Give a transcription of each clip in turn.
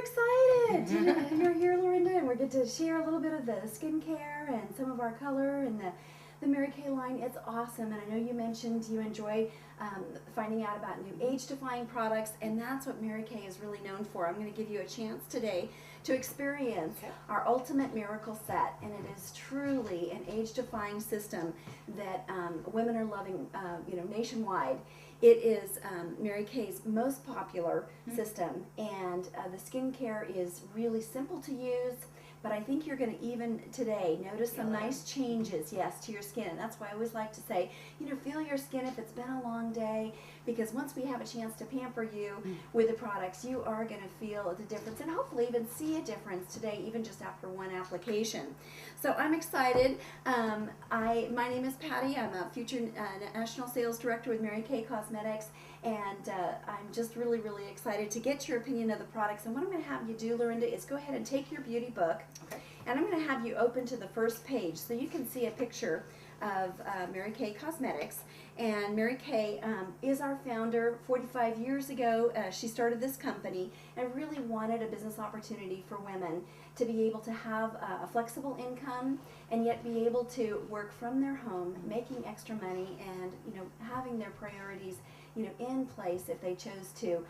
excited. You're here, Lorinda, and we get to share a little bit of the skincare and some of our color and the Mary Kay line. It's awesome, and I know you mentioned you enjoy finding out about new age-defying products, and that's what Mary Kay is really known for. I'm going to give you a chance today to experience our Ultimate Miracle Set, and it is truly an age-defying system that women are loving, nationwide. It is Mary Kay's most popular system, and the skincare is really simple to use, but I think you're going to even today notice some nice changes, yes, to your skin. And that's why I always like to say, feel your skin if it's been a long day, because once we have a chance to pamper you with the products, you are going to feel the difference and hopefully even see a difference today, even just after one application. So I'm excited. My name is Patty. I'm a future National Sales Director with Mary Kay Cosmetics, and I'm just really, really excited to get your opinion of the products. And what I'm going to have you do, Lorinda, is go ahead and take your beauty book, and I'm going to have you open to the first page so you can see a picture of Mary Kay Cosmetics. And Mary Kay is our founder. 45 years ago, she started this company and really wanted a business opportunity for women to be able to have a flexible income and yet be able to work from their home, making extra money, and having their priorities in place if they chose to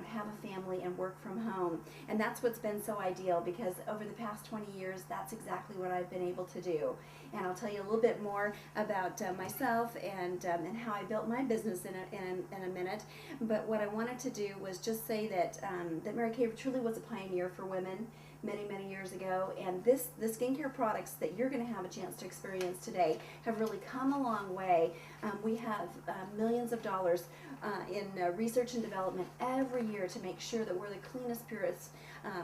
have a family and work from home. And that's what's been so ideal, because over the past 20 years, that's exactly what I've been able to do. And I'll tell you a little bit more about myself and how I built my business in a minute. But what I wanted to do was just say that that Mary Kay truly was a pioneer for women many, many years ago, and the skincare products that you're going to have a chance to experience today have really come a long way. We have millions of dollars in research and development every year to make sure that we're the cleanest, purest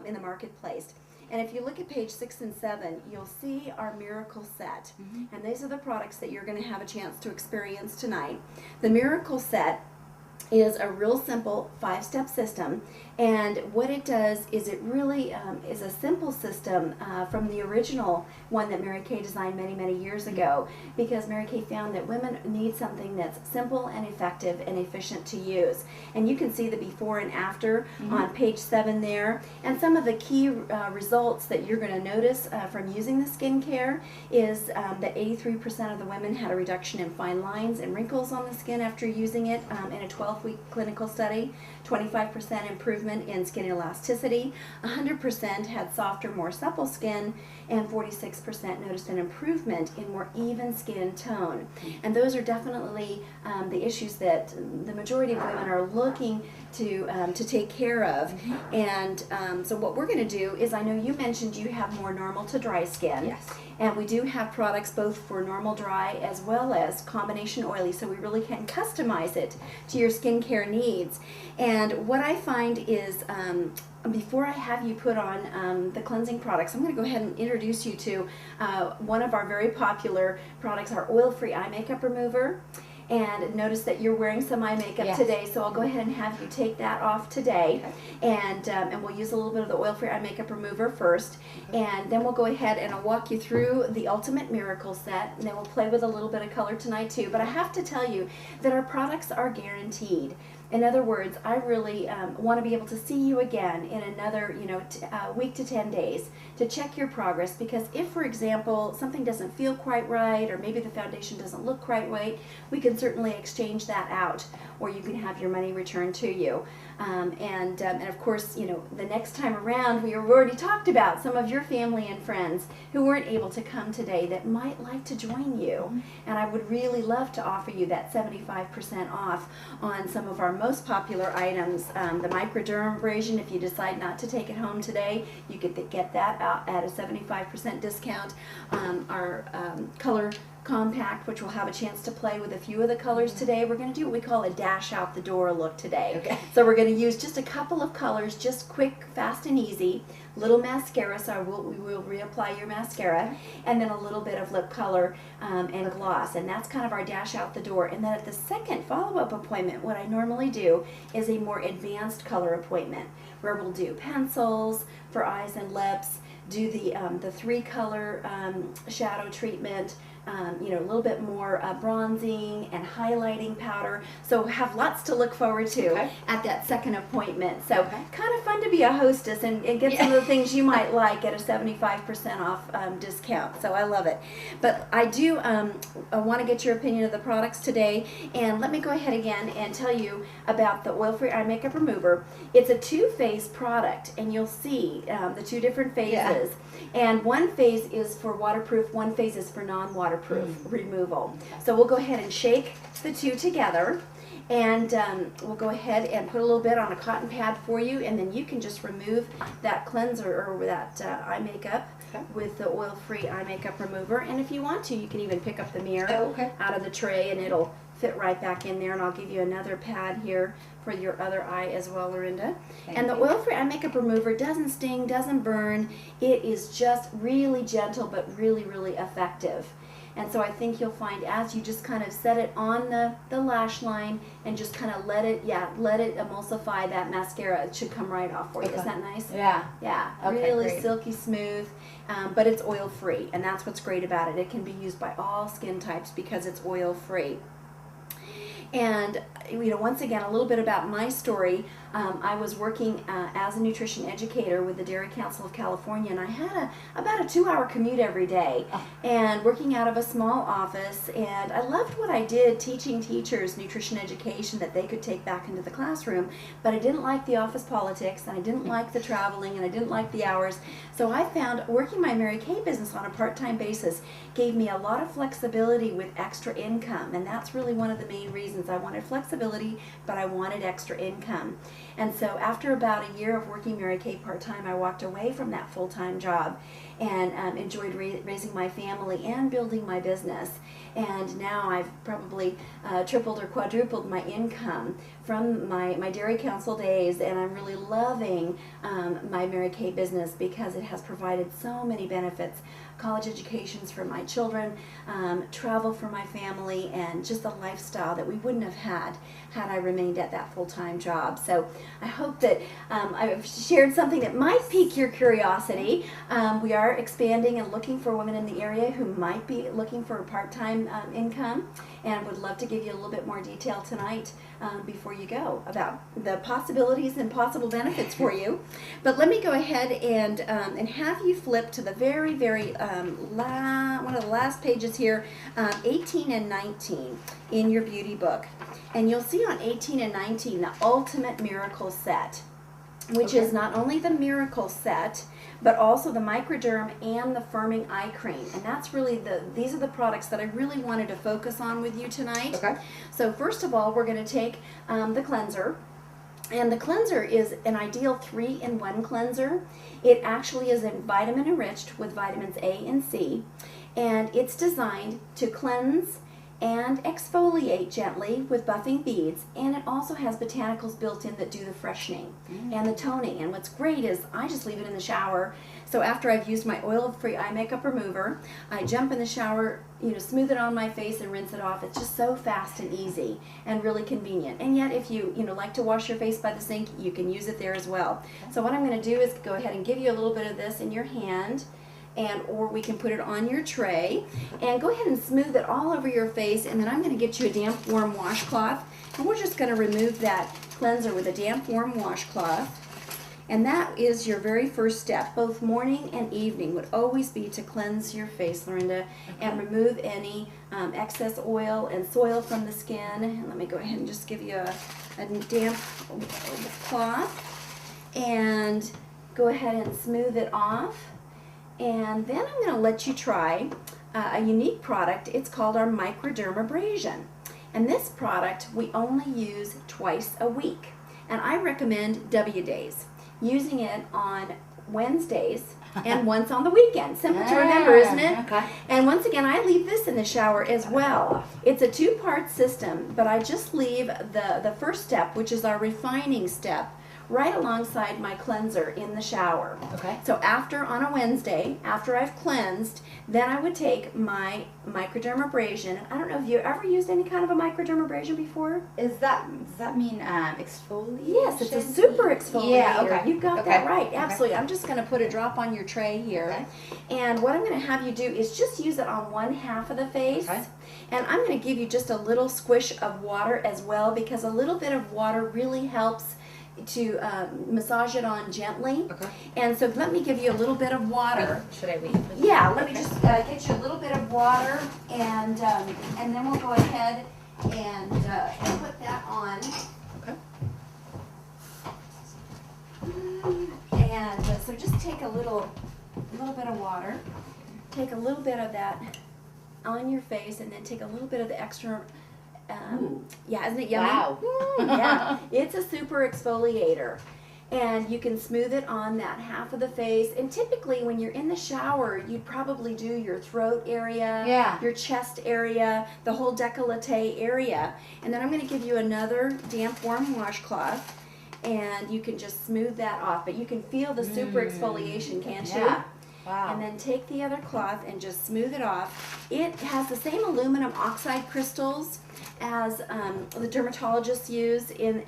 in the marketplace. And if you look at page 6 and 7, you'll see our Miracle Set. And these are the products that you're going to have a chance to experience tonight. The Miracle Set is a real simple 5-step system, and what it does is it really is a simple system from the original one that Mary Kay designed many, many years ago, because Mary Kay found that women need something that's simple and effective and efficient to use. And you can see the before and after on page 7 there, and some of the key results that you're going to notice from using the skincare is that 83% of the women had a reduction in fine lines and wrinkles on the skin after using it in a 12-week clinical study, 25% improvement in skin elasticity, 100% had softer, more supple skin, and 46% noticed an improvement in more even skin tone. And those are definitely the issues that the majority of women are looking to take care of. And so what we're going to do is, I know you mentioned you have more normal to dry skin. Yes. And we do have products both for normal dry as well as combination oily, so we really can customize it to your skincare needs. And what I find is, before I have you put on the cleansing products, I'm going to go ahead and introduce you to one of our very popular products, our oil-free eye makeup remover. And notice that you're wearing some eye makeup today, so I'll go ahead and have you take that off today. And we'll use a little bit of the oil-free eye makeup remover first, and then we'll go ahead and I'll walk you through the Ultimate Miracle Set, and then we'll play with a little bit of color tonight too. But I have to tell you that our products are guaranteed. In other words, I really want to be able to see you again in another, week to 10 days to check your progress, because if, for example, something doesn't feel quite right, or maybe the foundation doesn't look quite right, we can certainly exchange that out, or you can have your money returned to you. And of course, the next time around, we have already talked about some of your family and friends who weren't able to come today that might like to join you. And I would really love to offer you that 75% off on some of our most popular items. The microdermabrasion, if you decide not to take it home today, you could get that out at a 75% discount. Our color compact, which we'll have a chance to play with a few of the colors today. We're going to do what we call a dash out the door look today. So we're going to use just a couple of colors, just quick, fast, and easy. Little mascara, so we will reapply your mascara, and then a little bit of lip color and gloss, and that's kind of our dash out the door. And then at the second follow-up appointment, what I normally do is a more advanced color appointment, where we'll do pencils for eyes and lips, do the 3-color shadow treatment, you know, a little bit more bronzing and highlighting powder. So have lots to look forward to at that second appointment. So kind of fun to be a hostess and get some of the things you might like at a 75% off discount. So I love it. But I do I want to get your opinion of the products today. And let me go ahead again and tell you about the Oil-Free Eye Makeup Remover. It's a 2-phase product, and you'll see the 2 different phases. And one phase is for waterproof, one phase is for non-waterproof removal. So we'll go ahead and shake the 2 together, and we'll go ahead and put a little bit on a cotton pad for you, and then you can just remove that cleanser or that eye makeup with the Oil-Free Eye Makeup Remover. And if you want to, you can even pick up the mirror out of the tray, and it'll fit right back in there. And I'll give you another pad here for your other eye as well, Lorinda. And the Oil-Free Eye Makeup Remover doesn't sting, doesn't burn. It is just really gentle, but really, really effective. And so I think you'll find as you just kind of set it on the lash line and just kind of let it emulsify that mascara, it should come right off for you. Isn't that nice? Yeah. Yeah, really silky smooth, but it's oil-free, and that's what's great about it. It can be used by all skin types because it's oil-free. And you know, once again, a little bit about my story. I was working as a nutrition educator with the Dairy Council of California, and I had about a 2-hour commute every day, and working out of a small office. And I loved what I did, teaching teachers nutrition education that they could take back into the classroom. But I didn't like the office politics, and I didn't like the traveling, and I didn't like the hours. So I found working my Mary Kay business on a part-time basis gave me a lot of flexibility with extra income, and that's really one of the main reasons. I wanted flexibility, but I wanted extra income. And so after about a year of working Mary Kay part-time, I walked away from that full-time job and enjoyed raising my family and building my business. And now I've probably tripled or quadrupled my income from my Dairy Council days, and I'm really loving my Mary Kay business because it has provided so many benefits. College educations for my children, travel for my family, and just a lifestyle that we wouldn't have had I remained at that full-time job. So I hope that I've shared something that might pique your curiosity. We are expanding and looking for women in the area who might be looking for a part-time income, and would love to give you a little bit more detail tonight before you go about the possibilities and possible benefits for you. But let me go ahead and have you flip to the very, very one of the last pages here, 18 and 19 in your beauty book. And you'll see on 18 and 19 the Ultimate Miracle Set, which is not only the Miracle Set, but also the Microderm and the Firming Eye Cream. And that's really these are the products that I really wanted to focus on with you tonight. So first of all, we're going to take the cleanser. And the cleanser is an ideal 3-in-1 cleanser. It actually is vitamin enriched with vitamins A and C. And it's designed to cleanse and exfoliate gently with buffing beads, and it also has botanicals built in that do the freshening and the toning. And what's great is I just leave it in the shower. So after I've used my oil-free eye makeup remover, I jump in the shower, you know, smooth it on my face and rinse it off. It's just so fast and easy and really convenient. And yet if you like to wash your face by the sink, you can use it there as well. So what I'm going to do is go ahead and give you a little bit of this in your hand, or we can put it on your tray, and go ahead and smooth it all over your face. And then I'm going to get you a damp warm washcloth, and we're just going to remove that cleanser with a damp warm washcloth. And that is your very first step. Both morning and evening would always be to cleanse your face, Lorinda, and remove any excess oil and soil from the skin. And let me go ahead and just give you a damp cloth, and go ahead and smooth it off. And then I'm going to let you try a unique product. It's called our Microdermabrasion. And this product we only use twice a week. And I recommend W days, using it on Wednesdays and once on the weekend. Simple to remember, isn't it? And once again, I leave this in the shower as well. It's a 2-part system, but I just leave the first step, which is our refining step, right alongside my cleanser in the shower. Okay. So on a Wednesday, after I've cleansed, then I would take my microdermabrasion. I don't know if you ever used any kind of a microdermabrasion before? Does that mean exfoliation? Yes, it's a super exfoliator. Yeah, okay. You got Okay. that right. Okay. Absolutely. I'm just going to put a drop on your tray here. Okay. And what I'm going to have you do is just use it on one half of the face. Okay. And I'm going to give you just a little squish of water as well, because a little bit of water really helps to massage it on gently. Okay. And so let me give you a little bit of water. Should I wait? Yeah, let me just get you a little bit of water, and then we'll go ahead and put that on. Okay. And so just take a little bit of water, take a little bit of that on your face, and then take a little bit of the extra. Yeah, isn't it yummy? Wow. Yeah, it's a super exfoliator. And you can smooth it on that half of the face. And typically when you're in the shower, you'd probably do your throat area, Yeah. your chest area, the whole décolleté area. And then I'm going to give you another damp warm washcloth, and you can just smooth that off. But you can feel the super exfoliation, can't you? Yeah. Wow. And then take the other cloth and just smooth it off. It has the same aluminum oxide crystals as the dermatologists use in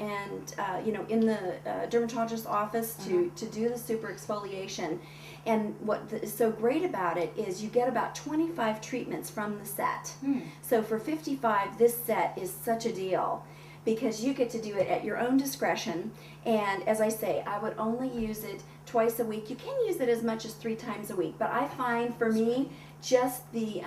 the dermatologist's office to do the super exfoliation. And what is so great about it is you get about 25 treatments from the set. So for $55, this set is such a deal, because you get to do it at your own discretion. And as I say, I would only use it twice a week. You can use it as much as 3 times a week, but I find for me just the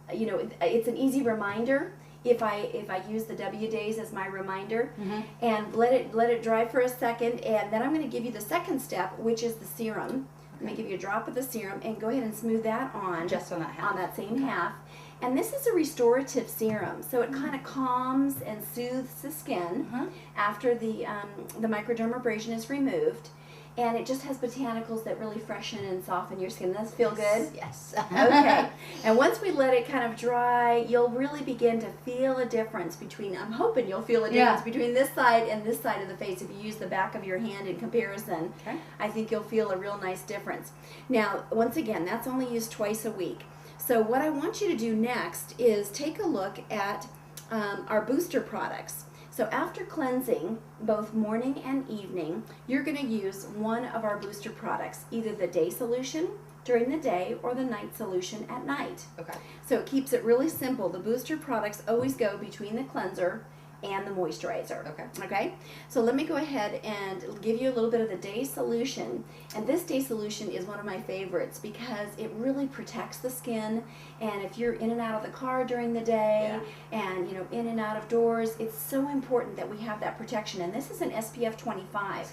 it's an easy reminder if I use the W days as my reminder, and let it dry for a second, and then I'm going to give you the second step, which is the serum. I'm going to give you a drop of the serum, and go ahead and smooth that on Just on that half. on that same half. And this is a restorative serum, so it kind of calms and soothes the skin after the microdermabrasion is removed. And it just has botanicals that really freshen and soften your skin. Does that feel good? Yes. Okay. And once we let it kind of dry, you'll really begin to feel a difference between, I'm hoping you'll feel a difference between this side and this side of the face. If you use the back of your hand in comparison, I think you'll feel a real nice difference. Now, once again, that's only used twice a week. So what I want you to do next is take a look at our booster products. So after cleansing, both morning and evening, you're going to use one of our booster products, either the day solution during the day or the night solution at night. Okay. So it keeps it really simple. The booster products always go between the cleanser and the moisturizer. Okay. Okay? So let me go ahead and give you a little bit of the day solution. And this day solution is one of my favorites because it really protects the skin. And if you're in and out of the car during the day and in and out of doors, it's so important that we have that protection. And this is an SPF 25.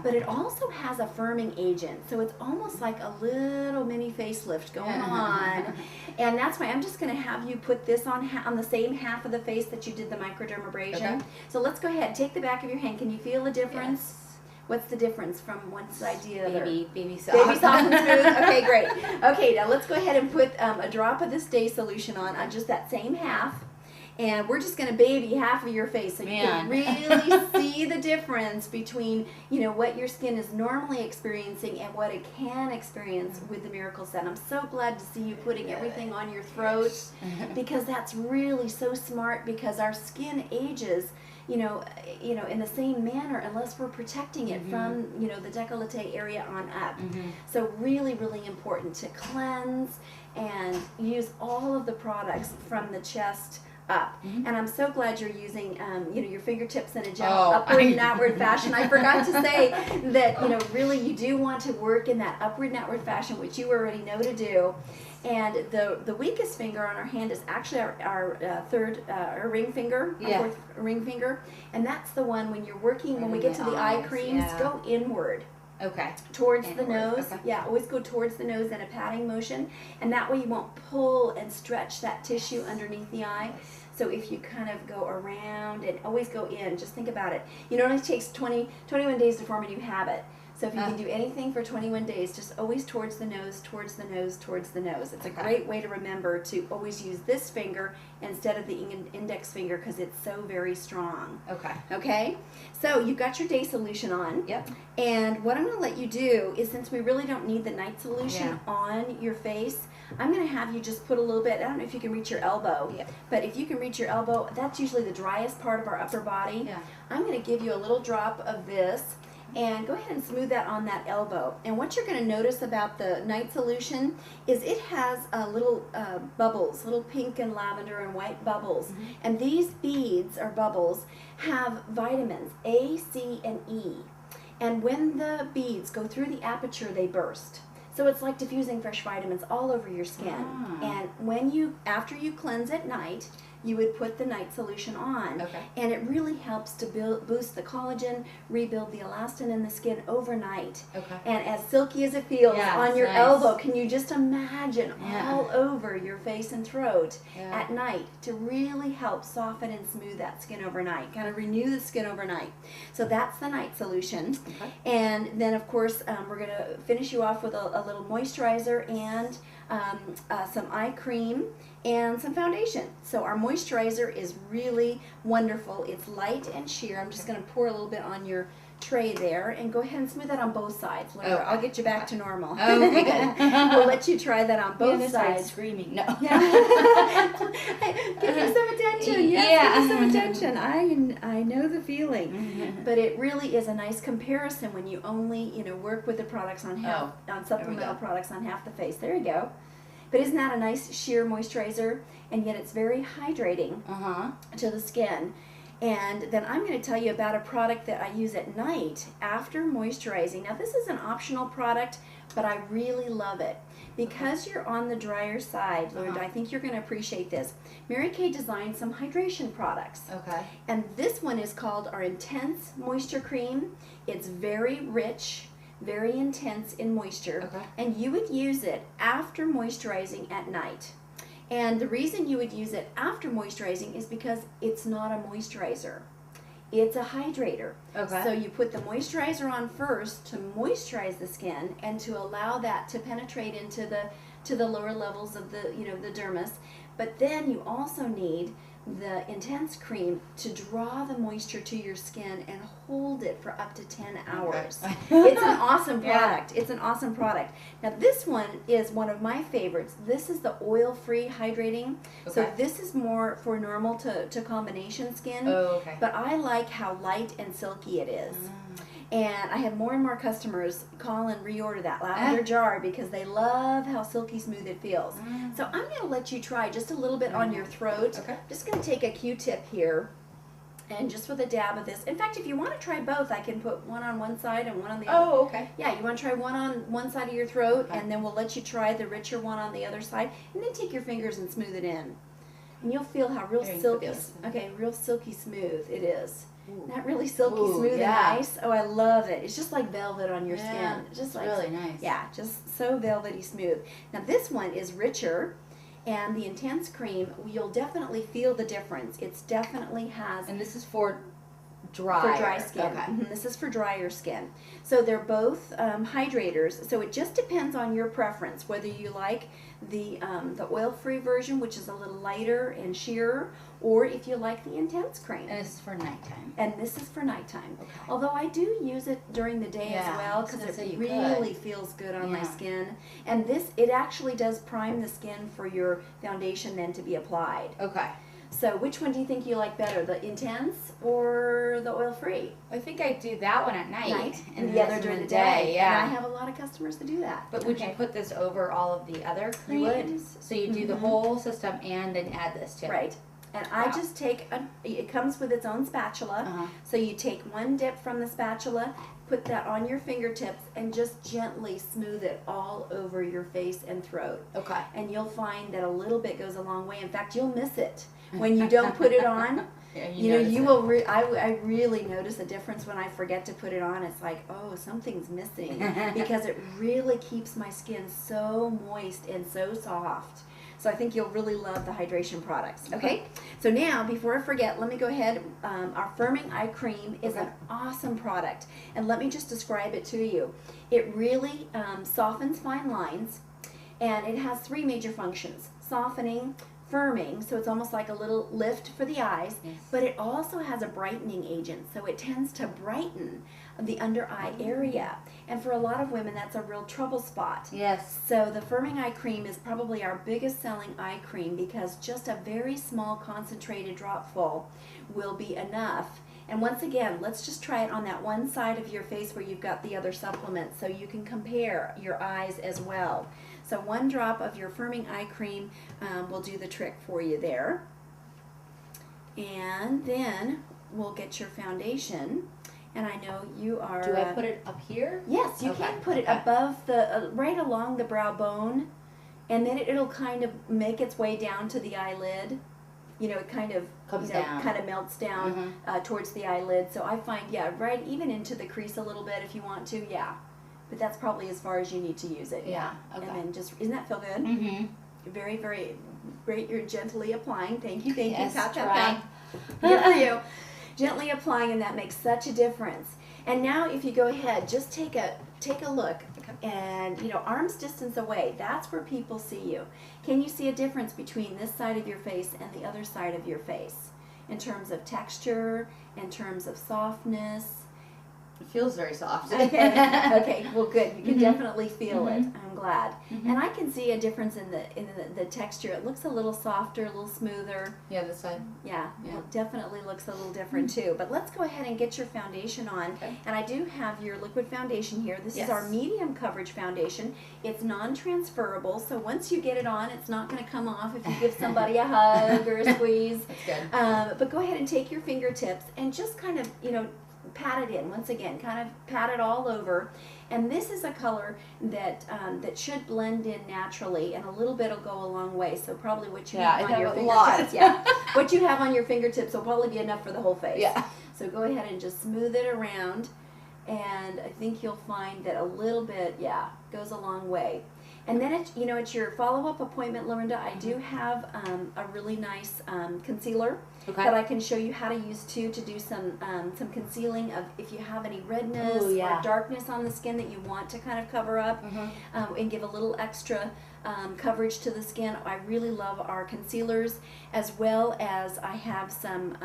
But it also has a firming agent. So it's almost like a little mini facelift going on. And that's why I'm just going to have you put this on the same half of the face that you did the microdermabrasion. Okay. So let's go ahead. Take the back of your hand. Can you feel the difference? Yes. What's the difference from one side to the other? Baby soft. Baby soft and smooth? Okay, great. Okay, now let's go ahead and put a drop of this day solution on just that same half. And we're just going to baby half of your face so you can really see the difference between, what your skin is normally experiencing and what it can experience with the Miracle Set. I'm so glad to see you putting everything on your throat because that's really so smart, because our skin ages in the same manner unless we're protecting it from, the décolleté area on up. So really, really important to cleanse and use all of the products from the chest up. And I'm so glad you're using, your fingertips in a gentle upward and outward fashion. I forgot to say that, really you do want to work in that upward and outward fashion, which you already know to do. And the weakest finger on our hand is actually our third our ring finger, our fourth ring finger, and that's the one when you're working. When we get to the eye creams, go inward. Okay. Towards the nose. Okay. Yeah, always go towards the nose in a patting motion, and that way you won't pull and stretch that tissue underneath the eye. So if you kind of go around and always go in, just think about it. It only takes 21 days to form a new habit. So if you can do anything for 21 days, just always towards the nose, towards the nose, towards the nose. It's a great way to remember to always use this finger instead of the index finger because it's so very strong. Okay. Okay? So you've got your day solution on. Yep. And what I'm going to let you do is, since we really don't need the night solution on your face, I'm going to have you just put a little bit, I don't know if you can reach your elbow, but if you can reach your elbow, that's usually the driest part of our upper body. Yeah. I'm going to give you a little drop of this. And go ahead and smooth that on that elbow. And what you're going to notice about the night solution is it has little bubbles, little pink and lavender and white bubbles. Mm-hmm. And these beads or bubbles have vitamins A, C, and E. And when the beads go through the aperture, they burst. So it's like diffusing fresh vitamins all over your skin. And when after you cleanse at night, you would put the night solution on. Okay. And it really helps to boost the collagen, rebuild the elastin in the skin overnight. Okay. And as silky as it feels on your nice. elbow, can you just imagine all over your face and throat at night to really help soften and smooth that skin overnight, kind of renew the skin overnight. So that's the night solution. Okay. And then of course we're going to finish you off with a little moisturizer and some eye cream and some foundation. So our moisturizer is really wonderful. It's light and sheer. I'm just going to pour a little bit on your tray there and go ahead and smooth that on both sides. Laura, I'll get you back to normal. Okay, good. We'll let you try that on both sides. Screaming. No. Give you some attention. Yes, give you some attention. I know the feeling. But it really is a nice comparison when you only work with the products on on supplemental products on half the face. There you go. But isn't that a nice sheer moisturizer? And yet it's very hydrating to the skin. And then I'm going to tell you about a product that I use at night after moisturizing. Now this is an optional product, but I really love it. Because you're on the drier side, Linda, I think you're going to appreciate this. Mary Kay designed some hydration products. Okay. And this one is called our Intense Moisture Cream. It's very rich, very intense in moisture. Okay. And you would use it after moisturizing at night. And the reason you would use it after moisturizing is because it's not a moisturizer. It's a hydrator. Okay. So you put the moisturizer on first to moisturize the skin and to allow that to penetrate into the lower levels of the the dermis. But then you also need the Intense Cream to draw the moisture to your skin and hold it for up to 10 hours. It's an awesome product. It's an awesome product. Now this one is one of my favorites. This is the oil-free hydrating. So this is more for normal to combination skin. But I like how light and silky it is. And I have more and more customers call and reorder that lavender jar because they love how silky smooth it feels. So I'm going to let you try just a little bit on your throat. I'm just going to take a Q-tip here and just with a dab of this. In fact, if you want to try both, I can put one on one side and one on the other. Yeah, you want to try one on one side of your throat and then we'll let you try the richer one on the other side. And then take your fingers and smooth it in. And you'll feel how real silky, real silky smooth it is. Not really silky smooth and nice. Oh, I love it. It's just like velvet on your skin. Just like really nice. Yeah, just so velvety smooth. Now this one is richer, and the Intense Cream, you'll definitely feel the difference. It's definitely has. And this is for dry skin. This is for drier skin. So they're both hydrators. So it just depends on your preference, whether you like the oil-free version, which is a little lighter and sheerer, or if you like the Intense Cream. And this is for nighttime. And this is for nighttime. Although I do use it during the day as well because it really feels good on my skin. And it actually does prime the skin for your foundation then to be applied. So which one do you think you like better, the Intense or the oil-free? I think I do that one at night. And the other during the day. And I have a lot of customers that do that. But would you put this over all of the other creams? You would. So you do the whole system and then add this too. Right. And I just take, it comes with its own spatula. So you take one dip from the spatula, put that on your fingertips, and just gently smooth it all over your face and throat. And you'll find that a little bit goes a long way. In fact, you'll miss it when you don't put it on. You will. I really notice a difference when I forget to put it on. It's like, oh, something's missing because it really keeps my skin so moist and so soft. So I think you'll really love the hydration products. Okay, So now, before I forget, let me go ahead. Our Firming Eye Cream is an awesome product. And let me just describe it to you. It really softens fine lines. And it has 3 major functions. Softening, firming, so it's almost like a little lift for the eyes. Yes. But it also has a brightening agent. So it tends to brighten the under eye area. And for a lot of women, that's a real trouble spot. Yes. So the Firming Eye Cream is probably our biggest selling eye cream because just a very small concentrated dropful will be enough. And once again, let's just try it on that one side of your face where you've got the other supplements so you can compare your eyes as well. So 1 drop of your Firming Eye Cream will do the trick for you there. And then we'll get your foundation. And I know you are... Do I put it up here? Yes, you can put it above the, right along the brow bone, and then it'll kind of make its way down to the eyelid. You know, it kind of Comes down. kind of melts down towards the eyelid. So I find, yeah, right even into the crease a little bit if you want to, yeah. But that's probably as far as you need to use it. Yeah, okay. And then just, doesn't that feel good? Mm-hmm. Very, very great. You're gently applying. Thank you, thank Yes, you. Pat, trying. pat, pat. Good for you. Gently applying, and that makes such a difference. And now if you go ahead, just take a look, and you know, arm's distance away, that's where people see you. Can you see a difference between this side of your face and the other side of your face in terms of texture, in terms of softness? It feels very soft. Okay. Okay. Well, good. You can Mhm. definitely feel it. Mhm. I'm glad. Mhm. And I can see a difference in the texture. It looks a little softer, a little smoother. Yeah, this side. Yeah. Yeah. It definitely looks a little different too. But let's go ahead and get your foundation on. Okay. And I do have your liquid foundation here. This is Yes. our medium coverage foundation. It's non-transferable, so once you get it on, it's not going to come off if you give somebody a hug or a squeeze. That's good. But go ahead and take your fingertips and just kind of, you know, pat it in. Once again, kind of pat it all over. And this is a color that that should blend in naturally, and a little bit will go a long way. So probably what you have on your fingertips, what you have on your fingertips will probably be enough for the whole face. Yeah. So go ahead and just smooth it around, and I think you'll find that a little bit, yeah, goes a long way. And then it's, you know, it's your follow-up appointment, Lorinda. I do have a really nice concealer that I can show you how to use too, to do some concealing of if you have any redness or darkness on the skin that you want to kind of cover up and give a little extra coverage to the skin. I really love our concealers, as well as I have some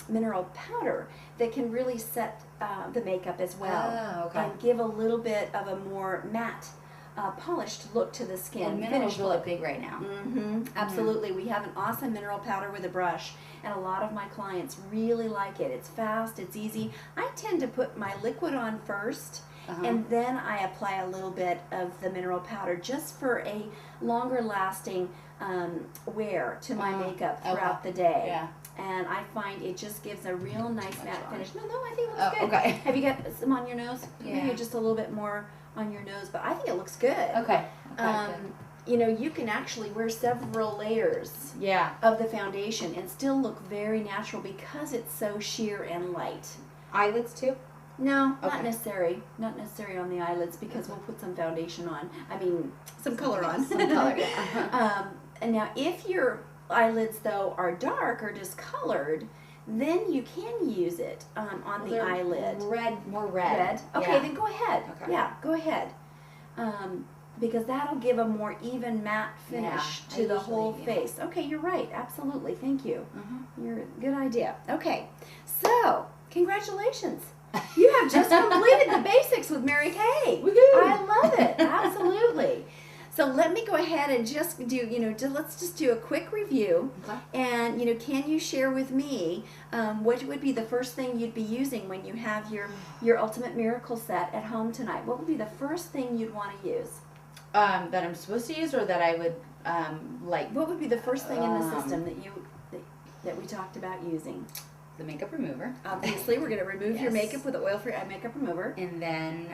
mineral powder that can really set the makeup as well and give a little bit of a more matte polished look to the skin. And mineral's really big right now. Absolutely. We have an awesome mineral powder with a brush, and a lot of my clients really like it. It's fast, it's easy. I tend to put my liquid on first, and then I apply a little bit of the mineral powder just for a longer lasting wear to my makeup throughout the day. Yeah. And I find it just gives a real nice matte finish. No, I think it looks good. Okay. Have you got some on your nose? Yeah. Maybe just a little bit more on your nose, but I think it looks good. Okay. Good. You know, you can actually wear several layers of the foundation and still look very natural because it's so sheer and light. Eyelids too? No, not necessary. Not necessary on the eyelids because we'll put some foundation on. I mean, some color on. Some color, yeah. And now, if your eyelids, though, are dark or discolored, then you can use it on the eyelid. More red. Okay, Yeah. then go ahead. Okay. Yeah, go ahead. Because that'll give a more even matte finish to the whole face. Okay, you're right. Absolutely. Thank you. You're good idea. Okay, so congratulations. You have just completed the basics with Mary Kay. Woohoo! I love it. Absolutely. So let me go ahead and just do, let's just do a quick review. Okay. And, can you share with me what would be the first thing you'd be using when you have your Ultimate Miracle set at home tonight? What would be the first thing you'd want to use? That I'm supposed to use, or that I would like? What would be the first thing in the system that we talked about using? The makeup remover. Obviously, we're going to remove your Yes. makeup with the oil-free eye makeup remover. And then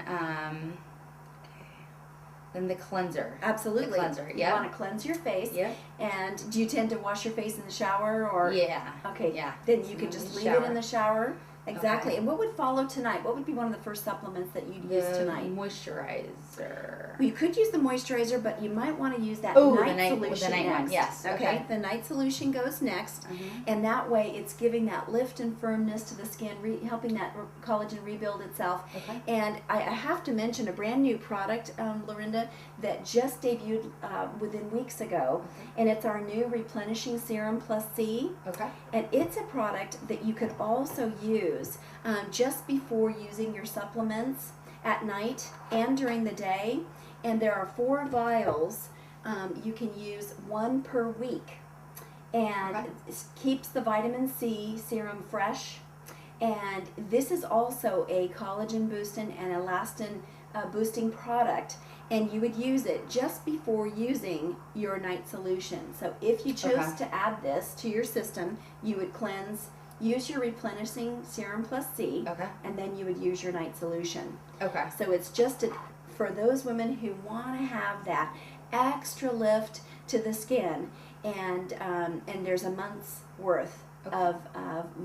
the cleanser. Absolutely. The cleanser, You yeah. want to cleanse your face. Yep. And do you tend to wash your face in the shower or? Yeah. Okay. Yeah. Then you can In just the leave it shower. in the shower. Exactly. Okay. And what would follow tonight? What would be one of the first supplements that you'd use tonight? Moisturizer. Well, you could use the moisturizer, but you might want to use that Oh, night solution the night next. one. Yes. Okay. The night solution goes next, Mhm. and that way it's giving that lift and firmness to the skin, helping that collagen rebuild itself. Okay. And I have to mention a brand new product, Lorinda, that just debuted within weeks ago, and it's our new Replenishing Serum Plus C. Okay. And it's a product that you could also use just before using your supplements at night and during the day. And there are 4 vials. You can use 1 per week. And Okay. it keeps the vitamin C serum fresh. And this is also a collagen boosting and elastin boosting product. And you would use it just before using your night solution. So if you chose Okay. to add this to your system, you would cleanse, use your Replenishing Serum Plus C, Okay. and then you would use your night solution. Okay. So it's just for those women who want to have that extra lift to the skin, and there's a month's worth Okay. of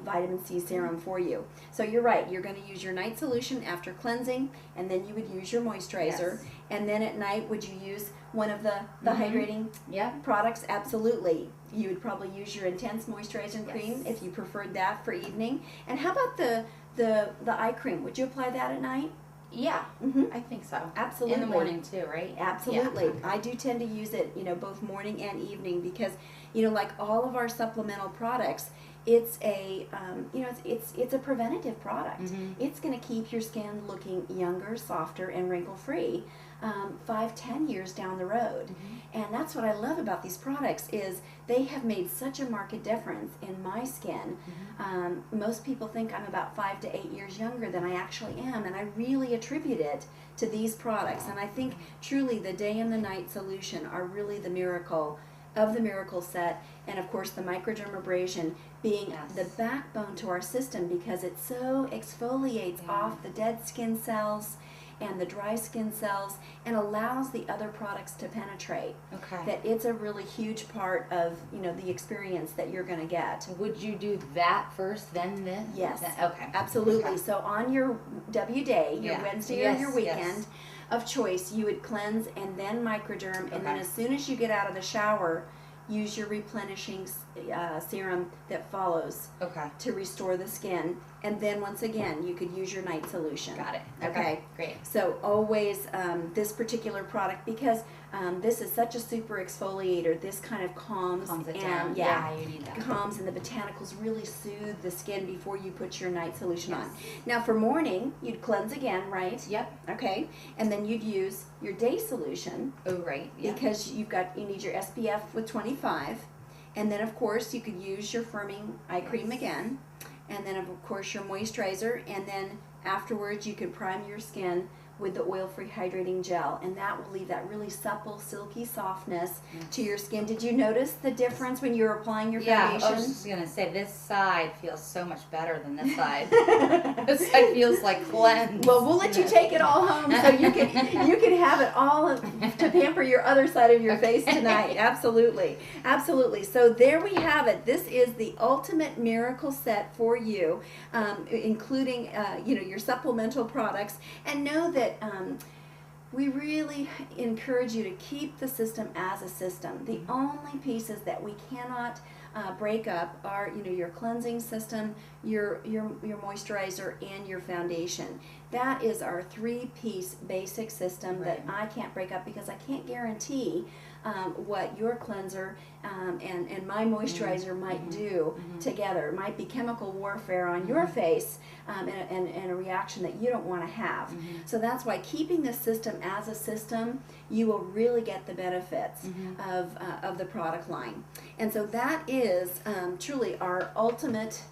vitamin C serum for you. So you're right, you're going to use your night solution after cleansing, and then you would use your moisturizer. Yes. And then at night, would you use one of the Mhm. hydrating Yeah. products? Absolutely. You would probably use your Intense Moisturizing Cream Yes. if you preferred that for evening. And how about the eye cream? Would you apply that at night? Yeah. Mm-hmm. I think so. Absolutely. In the morning too, right? Absolutely. Yeah. I do tend to use it, both morning and evening because, like all of our supplemental products, it's a, it's a preventative product. Mhm. It's going to keep your skin looking younger, softer, and wrinkle-free 5-10 years down the road. Mhm. And that's what I love about these products is they have made such a marked difference in my skin. Most people think I'm about 5 to 8 years younger than I actually am, and I really attribute it to these products. And I think truly the day and the night solution are really the miracle of the miracle set, and of course the microdermabrasion being Yes. the backbone to our system because it so exfoliates Yeah. off the dead skin cells and the dry skin cells and allows the other products to penetrate. Okay. That it's a really huge part of the experience that you're going to get. Would you do that first, then this? Yes. Okay. Absolutely. Okay. So on your W day, your Yeah. Wednesday Yes, or your yes. weekend of choice, you would cleanse and then microderm, and then Okay. as soon as you get out of the shower, use your replenishing serum that follows Okay. to restore the skin. And then once again, you could use your night solution. Got it. Okay. Great. So always this particular product, because this is such a super exfoliator, this kind of calms Calms it and down. Yeah, you need that. calms, and the botanicals really soothe the skin before you put your night solution Yes. on. Now for morning, you'd cleanse again, right? Yep. Okay, and then you'd use your day solution Oh, right. Yeah. because you need your SPF with 25, and then of course you could use your firming eye cream Yes. again, and then of course your moisturizer, and then afterwards you can prime your skin with the oil-free hydrating gel, and that will leave that really supple, silky softness to your skin. Did you notice the difference when you were applying your Yeah, foundation? I was just gonna say this side feels so much better than this side. This side feels like cleansed. Well, we'll let you take it all home so you can have it all to pamper your other side of your face tonight. Absolutely. Absolutely. So there we have it. This is the ultimate miracle set for you, including your supplemental products. And know that we really encourage you to keep the system as a system. The only pieces that we cannot break up are your cleansing system, your moisturizer, and your foundation. That is our 3-piece basic system that I can't break up because I can't guarantee what your cleanser and my moisturizer might do together. It might be chemical warfare on your face and a reaction that you don't want to have. So that's why keeping the system as a system, you will really get the benefits of the product line. And so that is truly our ultimate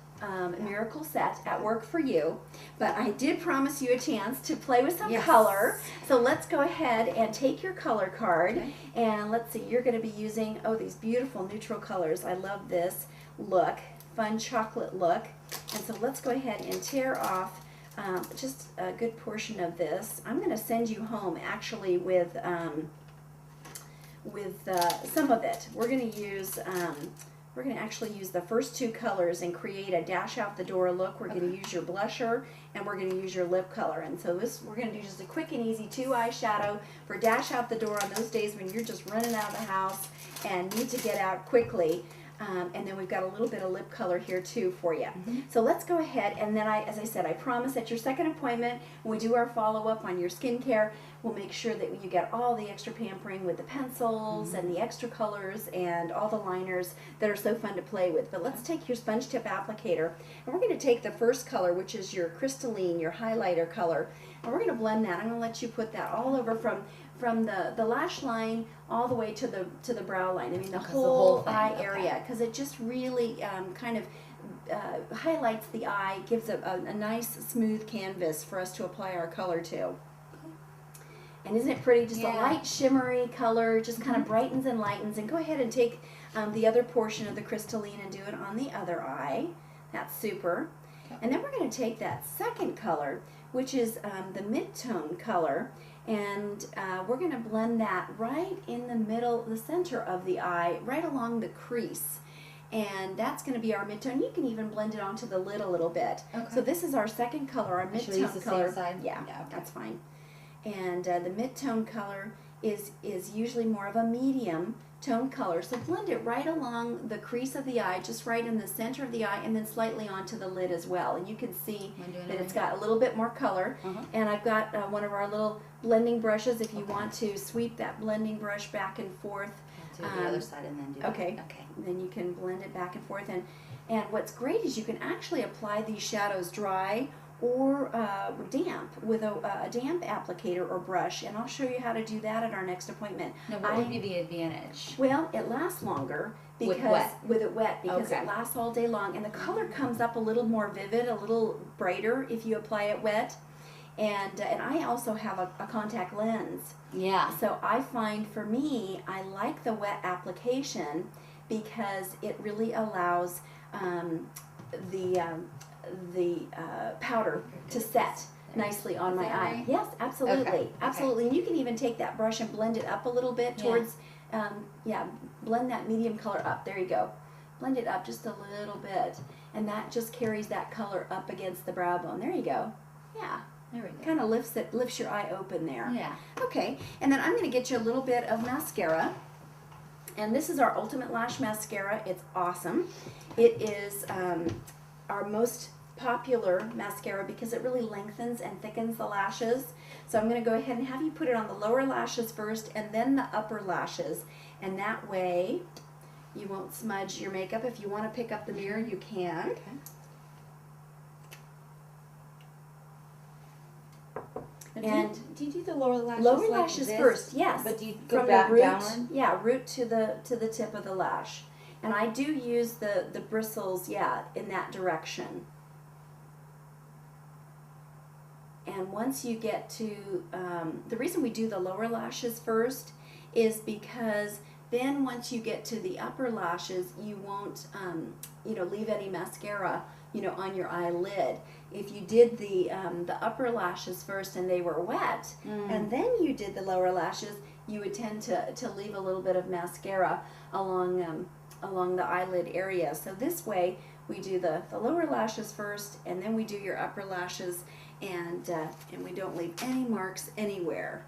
miracle set at work for you. But I did promise you a chance to play with some color. So let's go ahead and take your color card. Okay. And let's see, you're going to be using, these beautiful neutral colors. I love this look, fun chocolate look. And so let's go ahead and tear off just a good portion of this. I'm going to send you home actually with some of it. We're going to use we're going to actually use the first two colors and create a dash out the door look. We're going to use your blusher and we're going to use your lip color. And so this, we're going to do just a quick and easy 2 eyeshadow for dash out the door on those days when you're just running out of the house and need to get out quickly. And then we've got a little bit of lip color here too for you. So let's go ahead, and then as I said, I promise at your second appointment, when we do our follow-up on your skincare, we'll make sure that you get all the extra pampering with the pencils and the extra colors and all the liners that are so fun to play with. But let's take your sponge tip applicator, and we're going to take the first color, which is your crystalline, your highlighter color, and we're going to blend that. I'm going to let you put that all over from the lash line all the way to the brow line. I mean the whole eye area, because it just really kind of highlights the eye, gives a nice smooth canvas for us to apply our color to. And isn't it pretty? Just a light shimmery color, just kind of brightens and lightens. And go ahead and take the other portion of the crystalline and do it on the other eye. That's super. And then we're going to take that second color, which is the mid-tone color, and we're going to blend that right in the middle, the center of the eye, right along the crease. And that's going to be our mid-tone. You can even blend it onto the lid a little bit. Okay. So this is our second color, our mid-tone color. Yeah, okay. That's fine. And the mid-tone color is usually more of a medium tone color. So blend it right along the crease of the eye, just right in the center of the eye, and then slightly onto the lid as well. And you can see that it's got a little bit more color. And I've got one of our little blending brushes if you want to sweep that blending brush back and forth. I'll do the other side and then do it. Okay. Then you can blend it back and forth. And what's great is you can actually apply these shadows dry or damp with a damp applicator or brush, and I'll show you how to do that at our next appointment. Now, what would be the advantage? Well, it lasts longer because with it wet because it lasts all day long, and the color comes up a little more vivid, a little brighter if you apply it wet. And I also have a contact lens. Yeah. So I find for me, I like the wet application because it really allows the powder to set nicely on my eye. Yes, absolutely, absolutely. And you can even take that brush and blend it up a little bit towards, blend that medium color up. There you go. Blend it up just a little bit, and that just carries that color up against the brow bone. There you go. Yeah. There we go. Kind of lifts your eye open there. Yeah. Okay, and then I'm going to get you a little bit of mascara. And this is our Ultimate Lash Mascara. It's awesome. It is our most popular mascara because it really lengthens and thickens the lashes. So I'm going to go ahead and have you put it on the lower lashes first and then the upper lashes. And that way you won't smudge your makeup. If you want to pick up the mirror, you can. Okay. And do you do the lower lashes? Lower lashes first, yes. But do you go from back the root, downward? Yeah, root to the tip of the lash. And I do use the bristles, in that direction. And once you get to, the reason we do the lower lashes first is because then once you get to the upper lashes, you won't, leave any mascara, on your eyelid. If you did the upper lashes first and they were wet, and then you did the lower lashes, you would tend to leave a little bit of mascara along the eyelid area. So this way, we do the lower lashes first, and then we do your upper lashes, and we don't leave any marks anywhere.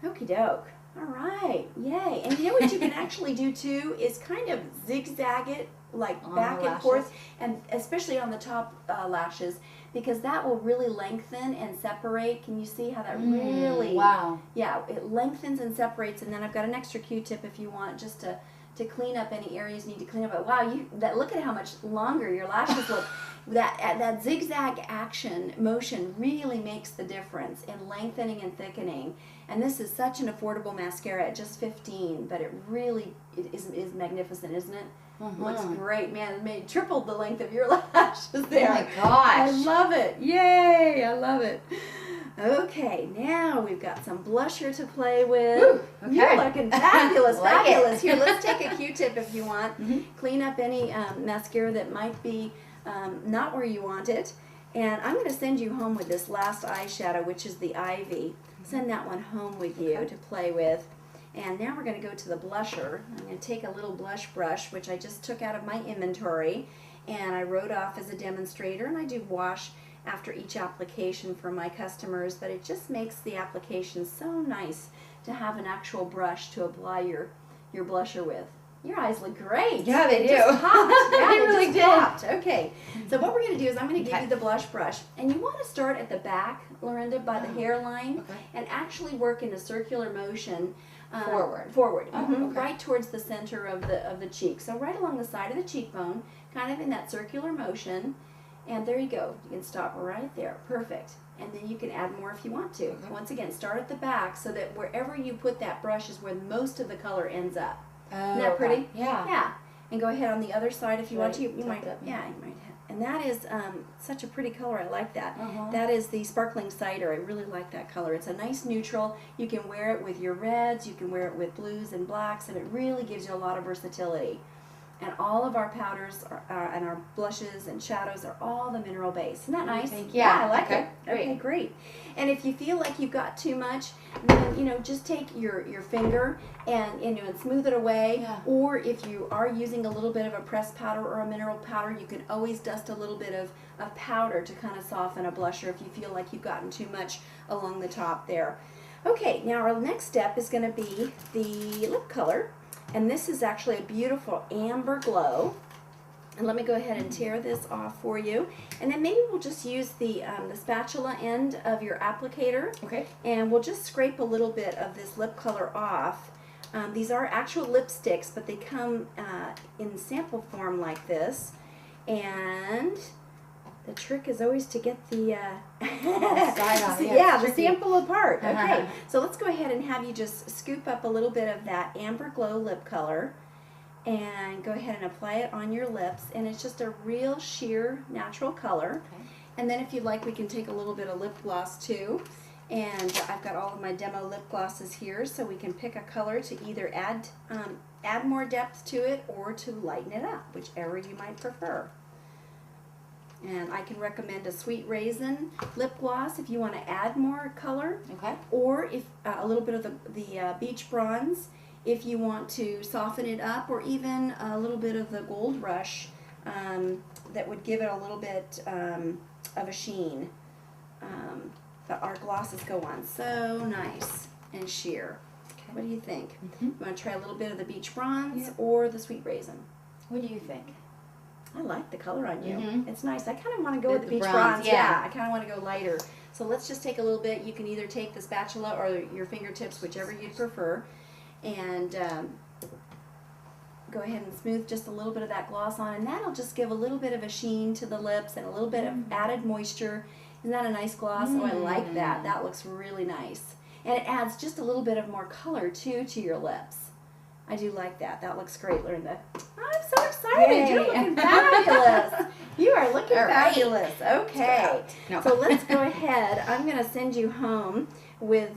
Okie doke. All right, yay. And you know what you can actually do too is kind of zigzag it like on back and forth, and especially on the top lashes, because that will really lengthen and separate. Can you see how that really, yeah, it lengthens and separates. And then I've got an extra Q-tip if you want, just to clean up any areas you need to clean up. But wow, look at how much longer your lashes look. That zigzag action motion really makes the difference in lengthening and thickening. And this is such an affordable mascara at just $15, but it really is magnificent, isn't it? Looks great, man. It made tripled the length of your lashes there. Oh my gosh! I love it. Yay! I love it. Okay, now we've got some blusher to play with. Woo, okay. You're looking fabulous, like fabulous. Here, let's take a Q-tip if you want. Clean up any mascara that might be not where you want it. And I'm going to send you home with this last eyeshadow, which is the Ivy. Send that one home with you to play with. And now we're going to go to the blusher. I'm going to take a little blush brush, which I just took out of my inventory, and I wrote off as a demonstrator, and I do wash after each application for my customers, but it just makes the application so nice to have an actual brush to apply your blusher with. Your eyes look great. Yeah, they do. Just popped. Yeah, They they really just did. popped. Okay, so what we're going to do is I'm going to give Okay. you the blush brush, and you want to start at the back, Lorinda, by the hairline, Okay. and actually work in a circular motion. Forward. Forward. Oh, okay. Right towards the center of the cheek. So right along the side of the cheekbone, kind of in that circular motion. And there you go. You can stop right there. Perfect. And then you can add more if you want to. Okay. Once again, start at the back so that wherever you put that brush is where most of the color ends up. Oh, Isn't that pretty? Yeah. Yeah. And go ahead on the other side if you want to. Right, You might. tilt it. Yeah, you might. And that is such a pretty color. I like that. Uh-huh. That is the Sparkling Cider. I really like that color. It's a nice neutral. You can wear it with your reds. You can wear it with blues and blacks, and it really gives you a lot of versatility. And all of our powders and our blushes and shadows are all the mineral base. Isn't that nice? Thank you. Yeah, I like Okay, it. great. Okay, great. And if you feel like you've got too much, then just take your finger and and smooth it away. Yeah. Or if you are using a little bit of a pressed powder or a mineral powder, you can always dust a little bit of powder to kind of soften a blusher if you feel like you've gotten too much along the top there. Okay, now our next step is going to be the lip color. And this is actually a beautiful amber glow. And let me go ahead and tear this off for you. And then maybe we'll just use the spatula end of your applicator. Okay. And we'll just scrape a little bit of this lip color off. These are actual lipsticks, but they come in sample form like this. And the trick is always to get the side on, yeah, yeah, it's the tricky. sample apart. Okay, Uh-huh. so let's go ahead and have you just scoop up a little bit of that amber glow lip color and go ahead and apply it on your lips. And it's just a real sheer natural color. Okay. And then if you'd like, we can take a little bit of lip gloss too. And I've got all of my demo lip glosses here, so we can pick a color to either add more depth to it or to lighten it up, whichever you might prefer. And I can recommend a Sweet Raisin lip gloss if you want to add more color, Okay. or if a little bit of the Beach Bronze if you want to soften it up, or even a little bit of the Gold Rush that would give it a little bit of a sheen. But our glosses go on so nice and sheer. Okay. What do you think? Mm-hmm. You want to try a little bit of the Beach Bronze Yeah. or the Sweet Raisin? What do you think? I like the color on you. Mhm. It's nice. I kind of want to go With with the the Beach bronze, Bronze. yeah. I kind of want to go lighter. So let's just take a little bit. You can either take the spatula or your fingertips, whichever you'd prefer, and go ahead and smooth just a little bit of that gloss on, and that'll just give a little bit of a sheen to the lips and a little bit of added moisture. Isn't that a nice gloss? Oh, I like that. That looks really nice. And it adds just a little bit of more color, too, to your lips. I do like that. That looks great, Linda. I'm so excited. Yay. You're looking fabulous. You are looking All right. fabulous. Okay. No. So let's go ahead. I'm going to send you home with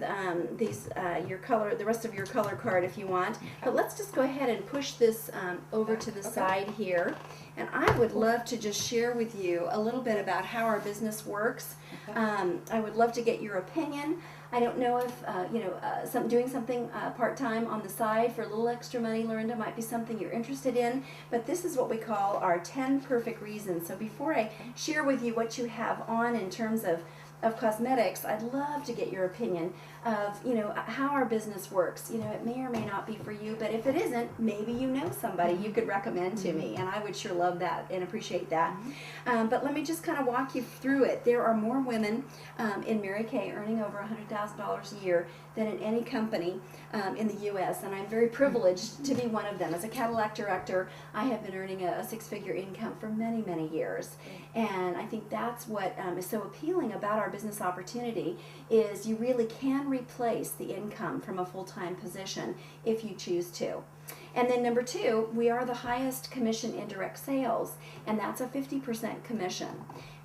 your color, the rest of your color card if you want. But let's just go ahead and push this over to the Okay. side here. And I would love to just share with you a little bit about how our business works. Okay. I would love to get your opinion. I don't know if doing something part-time on the side for a little extra money, Lorinda, might be something you're interested in. But this is what we call our 10 perfect reasons. So before I share with you what you have on in terms of cosmetics, I'd love to get your opinion of how our business works. It may or may not be for you, but if it isn't, maybe you know somebody you could recommend to me, and I would sure love that and appreciate that. But let me just kind of walk you through it. There are more women in Mary Kay earning over $100,000 a year than in any company in the U.S., and I'm very privileged to be one of them. As a Cadillac director, I have been earning a six-figure income for many, many years, and I think that's what is so appealing about our business opportunity is you really can replace the income from a full-time position if you choose to. And then number two, we are the highest commission in direct sales, and that's a 50% commission.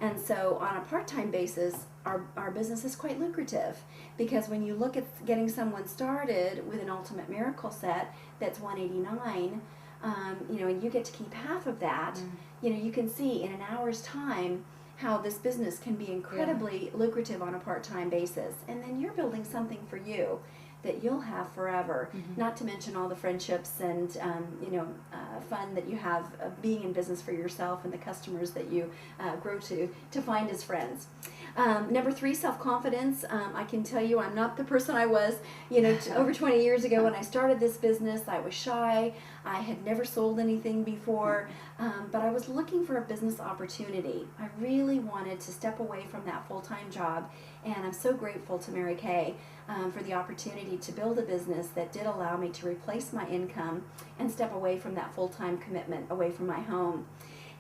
And so on a part-time basis, our business is quite lucrative, because when you look at getting someone started with an Ultimate Miracle set that's $189, and you get to keep half of that, you can see in an hour's time how this business can be incredibly lucrative on a part-time basis. And then you're building something for you that you'll have forever. Not to mention all the friendships and fun that you have being in business for yourself and the customers that you grow to find as friends. Number 3, self-confidence. I can tell you I'm not the person I was, over 20 years ago when I started this business. I was shy. I had never sold anything before, but I was looking for a business opportunity. I really wanted to step away from that full-time job, and I'm so grateful to Mary Kay for the opportunity to build a business that did allow me to replace my income and step away from that full-time commitment, away from my home.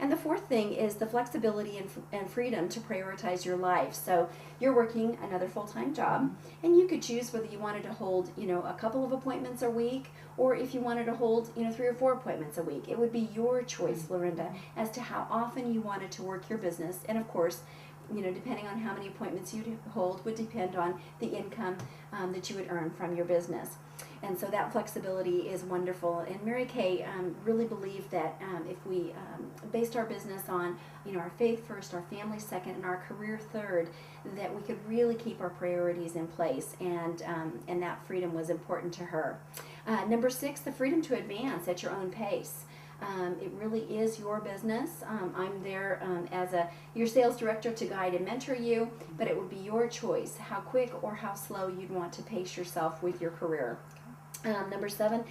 And the 4th thing is the flexibility and freedom to prioritize your life. So you're working another full-time job, and you could choose whether you wanted to hold, a couple of appointments a week, or if you wanted to hold, 3 or 4 appointments a week. It would be your choice, Lorinda, as to how often you wanted to work your business. And of course, depending on how many appointments you'd hold would depend on the income that you would earn from your business. And so that flexibility is wonderful. And Mary Kay really believed that if we based our business on, our faith first, our family second, and our career third, that we could really keep our priorities in place. And that freedom was important to her. Number 6, the freedom to advance at your own pace. It really is your business. I'm there as your sales director to guide and mentor you, but it would be your choice how quick or how slow you'd want to pace yourself with your career. Number 7,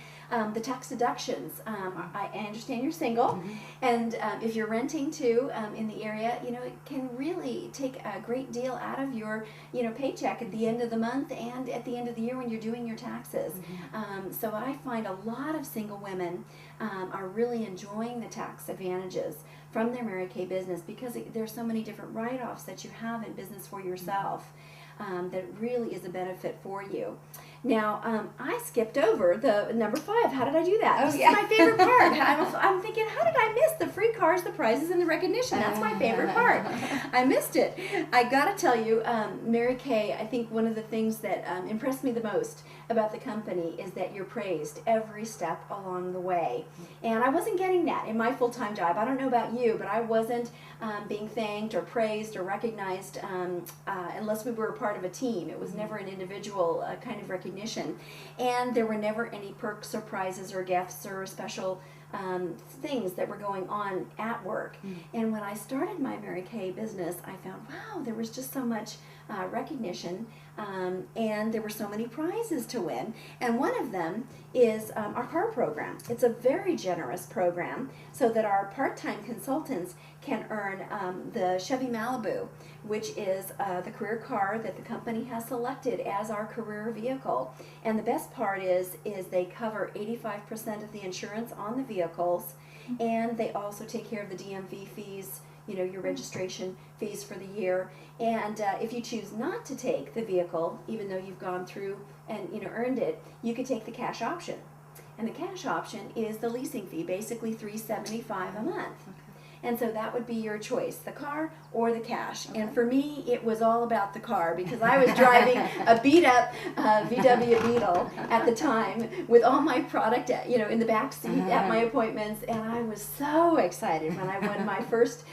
the tax deductions. I understand you're single, and if you're renting too in the area, it can really take a great deal out of your, paycheck at the end of the month and at the end of the year when you're doing your taxes. So I find a lot of single women are really enjoying the tax advantages from their Mary Kay business because there's so many different write-offs that you have in business for yourself. That really is a benefit for you. Now, I skipped over the number 5. How did I do that? This is my favorite part. I'm thinking, how did I miss the free cars, the prizes, and the recognition? That's my favorite part. I missed it. I got to tell you, Mary Kay, I think one of the things that impressed me the most about the company is that you're praised every step along the way. And I wasn't getting that in my full-time job. I don't know about you, but I wasn't being thanked or praised or recognized unless we were a part of a team. It was never an individual kind of recognition. And there were never any perks or prizes or gifts or special things that were going on at work. And when I started my Mary Kay business, I found, wow, there was just so much recognition and there were so many prizes to win. And one of them is our car program. It's a very generous program so that our part-time consultants can earn the Chevy Malibu, which is the career car that the company has selected as our career vehicle. And the best part is they cover 85% of the insurance on the vehicles, and they also take care of the DMV fees, your registration fees for the year. And if you choose not to take the vehicle, even though you've gone through and earned it, you could take the cash option. And the cash option is the leasing fee, basically $375 a month. And so that would be your choice, the car or the cash. And for me, it was all about the car because I was driving a beat-up VW Beetle at the time with all my product, in the back seat at my appointments. And I was so excited when I won my first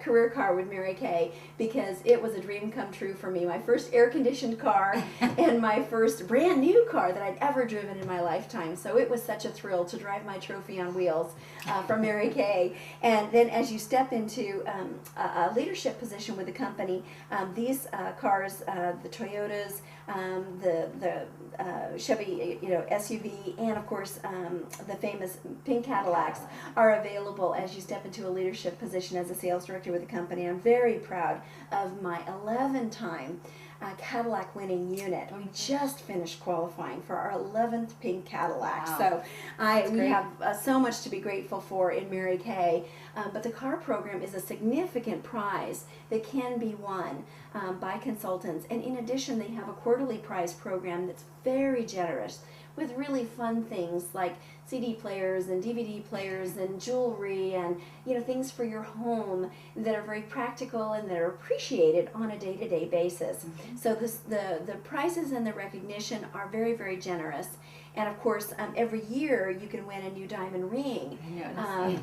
career car with Mary Kay because it was a dream come true for me. My first air-conditioned car and my first brand new car that I'd ever driven in my lifetime. So it was such a thrill to drive my trophy on wheels from Mary Kay. And then as you step into a leadership position with the company, these cars, the Toyotas, the Chevy, SUV, and of course the famous pink Cadillacs are available as you step into a leadership position as a sales director with the company. I'm very proud of my 11-time Cadillac winning unit. We just finished qualifying for our 11th pink Cadillac. Wow. So we have so much to be grateful for in Mary Kay. But the car program is a significant prize that can be won by consultants. And in addition, they have a quarterly prize program that's very generous with really fun things like CD players and DVD players and jewelry and things for your home that are very practical and that are appreciated on a day-to-day basis. So the prizes and the recognition are very, very generous. And of course, every year you can win a new diamond ring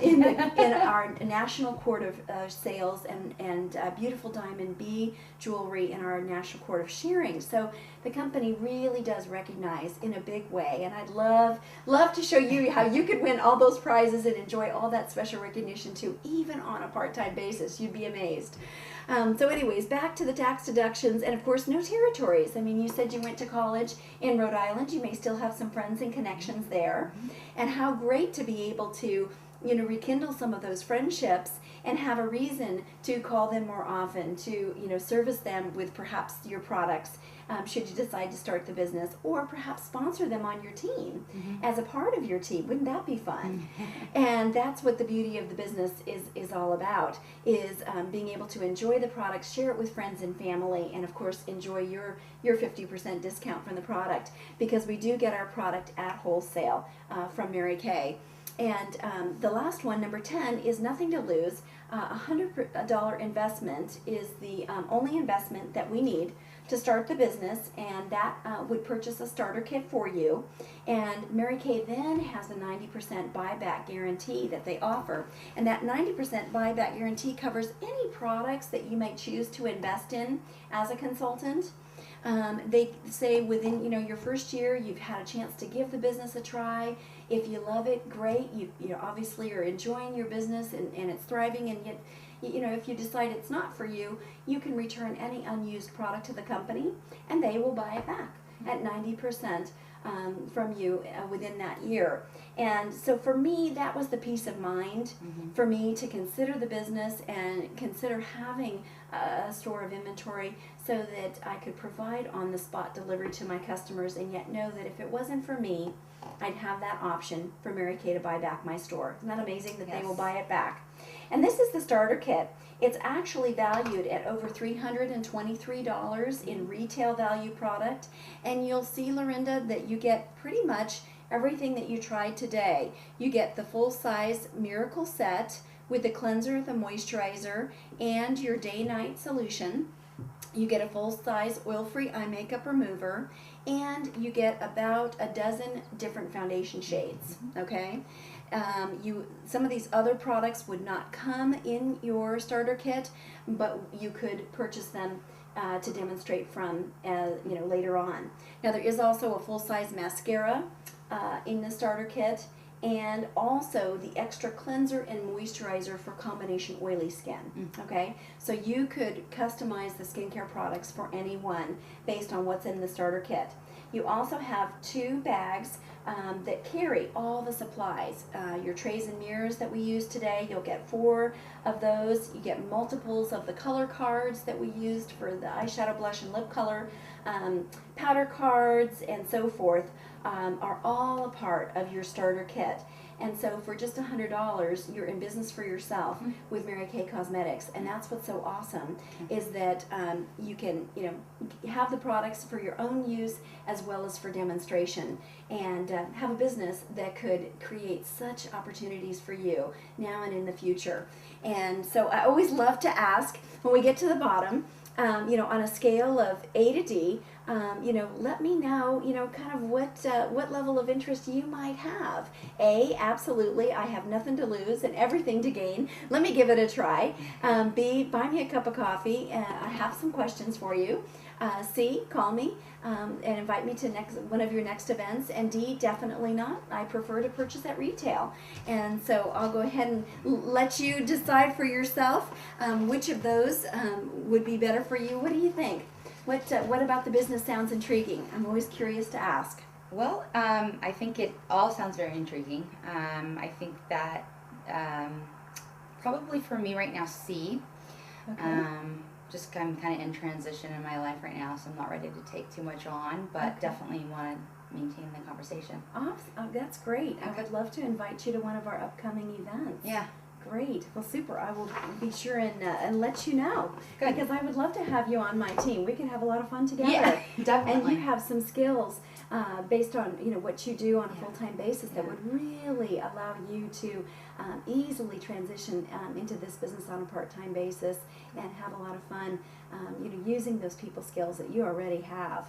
in our National Court of Sales and beautiful diamond B jewelry in our National Court of Shearing. So the company really does recognize in a big way. And I'd love to show you how you could win all those prizes and enjoy all that special recognition too, even on a part-time basis. You'd be amazed. So anyways, back to the tax deductions, and of course no territories. I mean, you said you went to college in Rhode Island. You may still have some friends and connections there. And how great to be able to, rekindle some of those friendships and have a reason to call them more often, to, service them with perhaps your products, should you decide to start the business, or perhaps sponsor them on your team as a part of your team. Wouldn't that be fun? And that's what the beauty of the business is all about, is being able to enjoy the products, share it with friends and family, and of course enjoy your 50% discount from the product, because we do get our product at wholesale from Mary Kay. And the last one, number 10, is nothing to lose. $100 investment is the only investment that we need to start the business, and that would purchase a starter kit for you. And Mary Kay then has a 90% buyback guarantee that they offer. And that 90% buyback guarantee covers any products that you might choose to invest in as a consultant. They say within your first year you've had a chance to give the business a try. If you love it, great. You obviously are enjoying your business and it's thriving, and yet if you decide it's not for you, you can return any unused product to the company and they will buy it back at 90% from you within that year. And so for me, that was the peace of mind for me to consider the business and consider having a store of inventory so that I could provide on-the-spot delivery to my customers, and yet know that if it wasn't for me, I'd have that option for Mary Kay to buy back my store. Isn't that amazing that they will buy it back? And this is the starter kit. It's actually valued at over $323 in retail value product. And you'll see, Lorinda, that you get pretty much everything that you tried today. You get the full-size Miracle set with the cleanser, the moisturizer, and your day-night solution. You get a full-size oil-free eye makeup remover, and you get about a dozen different foundation shades, okay? Some of these other products would not come in your starter kit, but you could purchase them to demonstrate from later on. Now there is also a full-size mascara in the starter kit, and also the extra cleanser and moisturizer for combination oily skin. Okay, so you could customize the skincare products for anyone based on what's in the starter kit. You also have 2 bags that carry all the supplies. Your trays and mirrors that we use today, you'll get 4 of those. You get multiples of the color cards that we used for the eyeshadow, blush, and lip color. Powder cards and so forth are all a part of your starter kit. And so for just $100, you're in business for yourself with Mary Kay Cosmetics. And that's what's so awesome, is that you can have the products for your own use as well as for demonstration, and have a business that could create such opportunities for you now and in the future. And so I always love to ask, when we get to the bottom, on a scale of A to D, let me know, kind of what level of interest you might have. A, absolutely, I have nothing to lose and everything to gain. Let me give it a try. B, buy me a cup of coffee. I have some questions for you. C, call me and invite me to one of your next events. And D, definitely not. I prefer to purchase at retail. And so I'll go ahead and let you decide for yourself which of those would be better for you. What do you think? What about the business sounds intriguing? I'm always curious to ask. Well, I think it all sounds very intriguing. I think that probably for me right now, C. Okay. Just I'm kind of in transition in my life right now, so I'm not ready to take too much on, but definitely want to maintain the conversation. Awesome. Oh, that's great. I would love to invite you to one of our upcoming events. Yeah. Great. Well, super. I will be sure and let you know. Good. Because I would love to have you on my team. We could have a lot of fun together. Yeah, definitely. And you have some skills based on what you do on a Yeah. full-time basis that Yeah. would really allow you to easily transition into this business on a part-time basis and have a lot of fun using those people skills that you already have.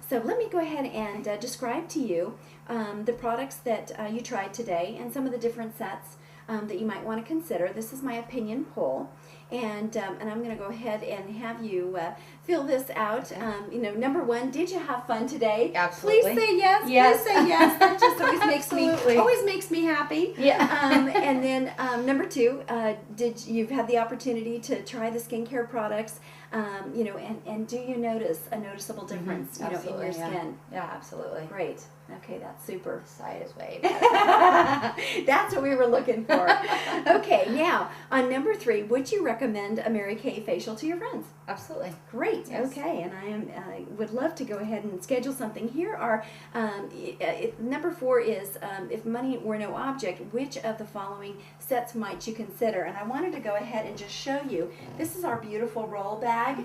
So let me go ahead and describe to you the products that you tried today and some of the different sets that you might want to consider. This is my opinion poll, and I'm going to go ahead and have you fill this out. Number one, did you have fun today? Absolutely. Please say yes. Yes. Please say yes. That just Absolutely. always makes me happy. Yeah. And then number two, did you've had the opportunity to try the skincare products? And do you notice a noticeable difference? In Absolutely, your yeah. skin. Yeah, absolutely. Great. Okay, that's super. The side is way better. That's what we were looking for. Okay, now on number three, would you recommend a Mary Kay facial to your friends? Absolutely. Great. Yes. Okay, and I would love to go ahead and schedule something. Here are number four is if money were no object, which of the following sets might you consider? And I wanted to go ahead and just show you. This is our beautiful roll bag,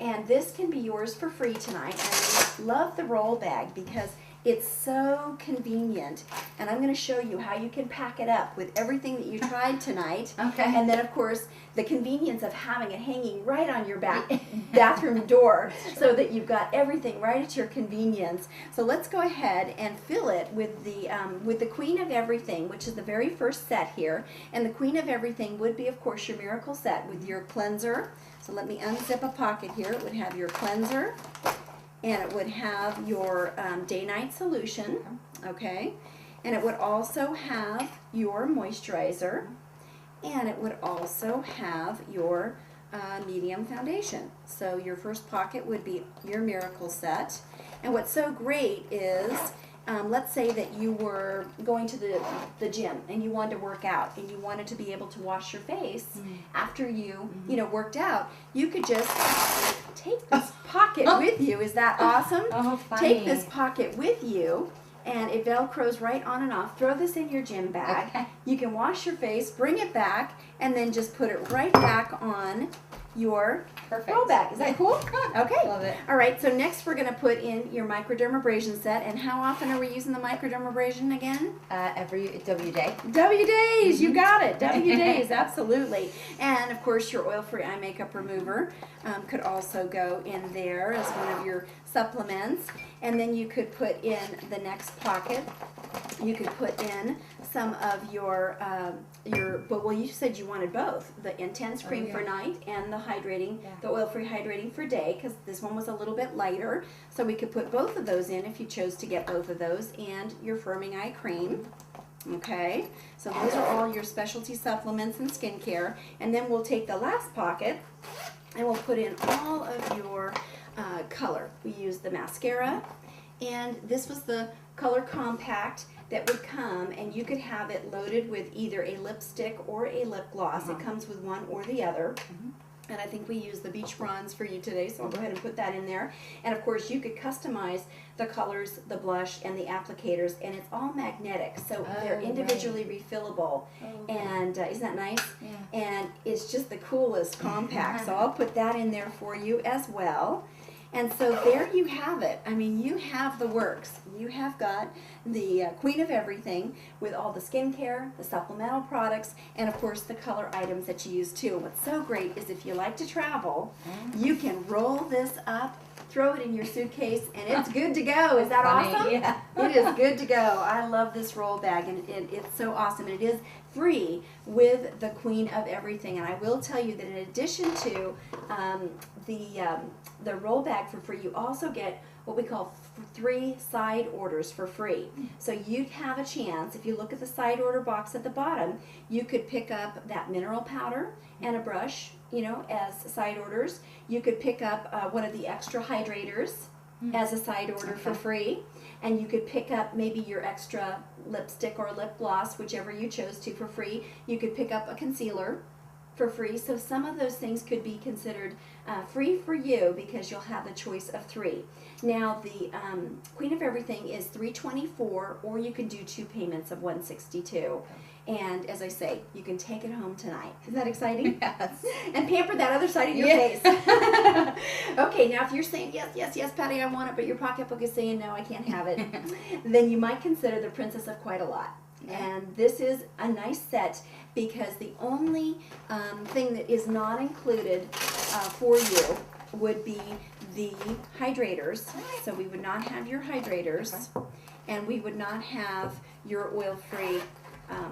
and this can be yours for free tonight. And I love the roll bag because it's so convenient, and I'm going to show you how you can pack it up with everything that you tried tonight. Okay. And then, of course, the convenience of having it hanging right on your bathroom door so that you've got everything right at your convenience. So let's go ahead and fill it with the Queen of Everything, which is the very first set here. And the Queen of Everything would be, of course, your miracle set with your cleanser. So let me unzip a pocket here. It would have your cleanser, and it would have your day-night solution, okay? And it would also have your moisturizer, and it would also have your medium foundation. So your first pocket would be your miracle set. And what's so great is, let's say that you were going to the gym and you wanted to work out and you wanted to be able to wash your face after you worked out. You could just take this pocket with you. Is that awesome? Oh, funny. Take this pocket with you, and it velcros right on and off. Throw this in your gym bag. Okay. You can wash your face, bring it back, and then just put it right back on your Perfect. roll bag. Is that cool? Okay. Love it. All right, so next we're going to put in your microdermabrasion set. And how often are we using the microdermabrasion again? Every W day. W days, you got it. W days, absolutely. And of course, your oil-free eye makeup remover could also go in there as one of your supplements. And then you could put in the next pocket. You could put in some of your well, you said you wanted both, the intense cream for night and the hydrating, the oil-free hydrating for day, because this one was a little bit lighter. So we could put both of those in if you chose to get both of those, and your firming eye cream. Okay, so those are all your specialty supplements and skincare. And then we'll take the last pocket and we'll put in all of your color. We used the mascara, and this was the color compact that would come, and you could have it loaded with either a lipstick or a lip gloss. It comes with one or the other. And I think we used the Beach Bronze for you today, so I'll go ahead and put that in there. And of course, you could customize the colors, the blush, and the applicators, and it's all magnetic, so they're individually refillable. And isn't that nice? Yeah. And it's just the coolest compact, so I'll put that in there for you as well. And so there you have it. I mean, you have the works. You have got the Queen of Everything with all the skincare, the supplemental products, and of course the color items that you use too. And what's so great is if you like to travel, you can roll this up, throw it in your suitcase, and it's good to go. Is that Funny, awesome? yeah. It is good to go. I love this roll bag, and it's so awesome. And it is free with the Queen of Everything. And I will tell you that in addition to the roll bag for free, you also get what we call 3 side orders for free. So you'd have a chance, if you look at the side order box at the bottom, you could pick up that mineral powder and a brush, as side orders. You could pick up one of the extra hydrators as a side order for free. And you could pick up maybe your extra lipstick or lip gloss, whichever you chose to, for free. You could pick up a concealer for free. So some of those things could be considered free for you because you'll have the choice of 3. Now the Queen of Everything is $324, or you can do 2 payments of $162. And as I say, you can take it home tonight. Isn't that exciting? Yes. And pamper that other side of your Yes. face. Okay, now if you're saying, yes, yes, yes, Patty, I want it, but your pocketbook is saying, no, I can't have it, then you might consider the Princess of Quite a Lot. And this is a nice set because the only thing that is not included for you would be the hydrators. So we would not have your hydrators, and we would not have your oil-free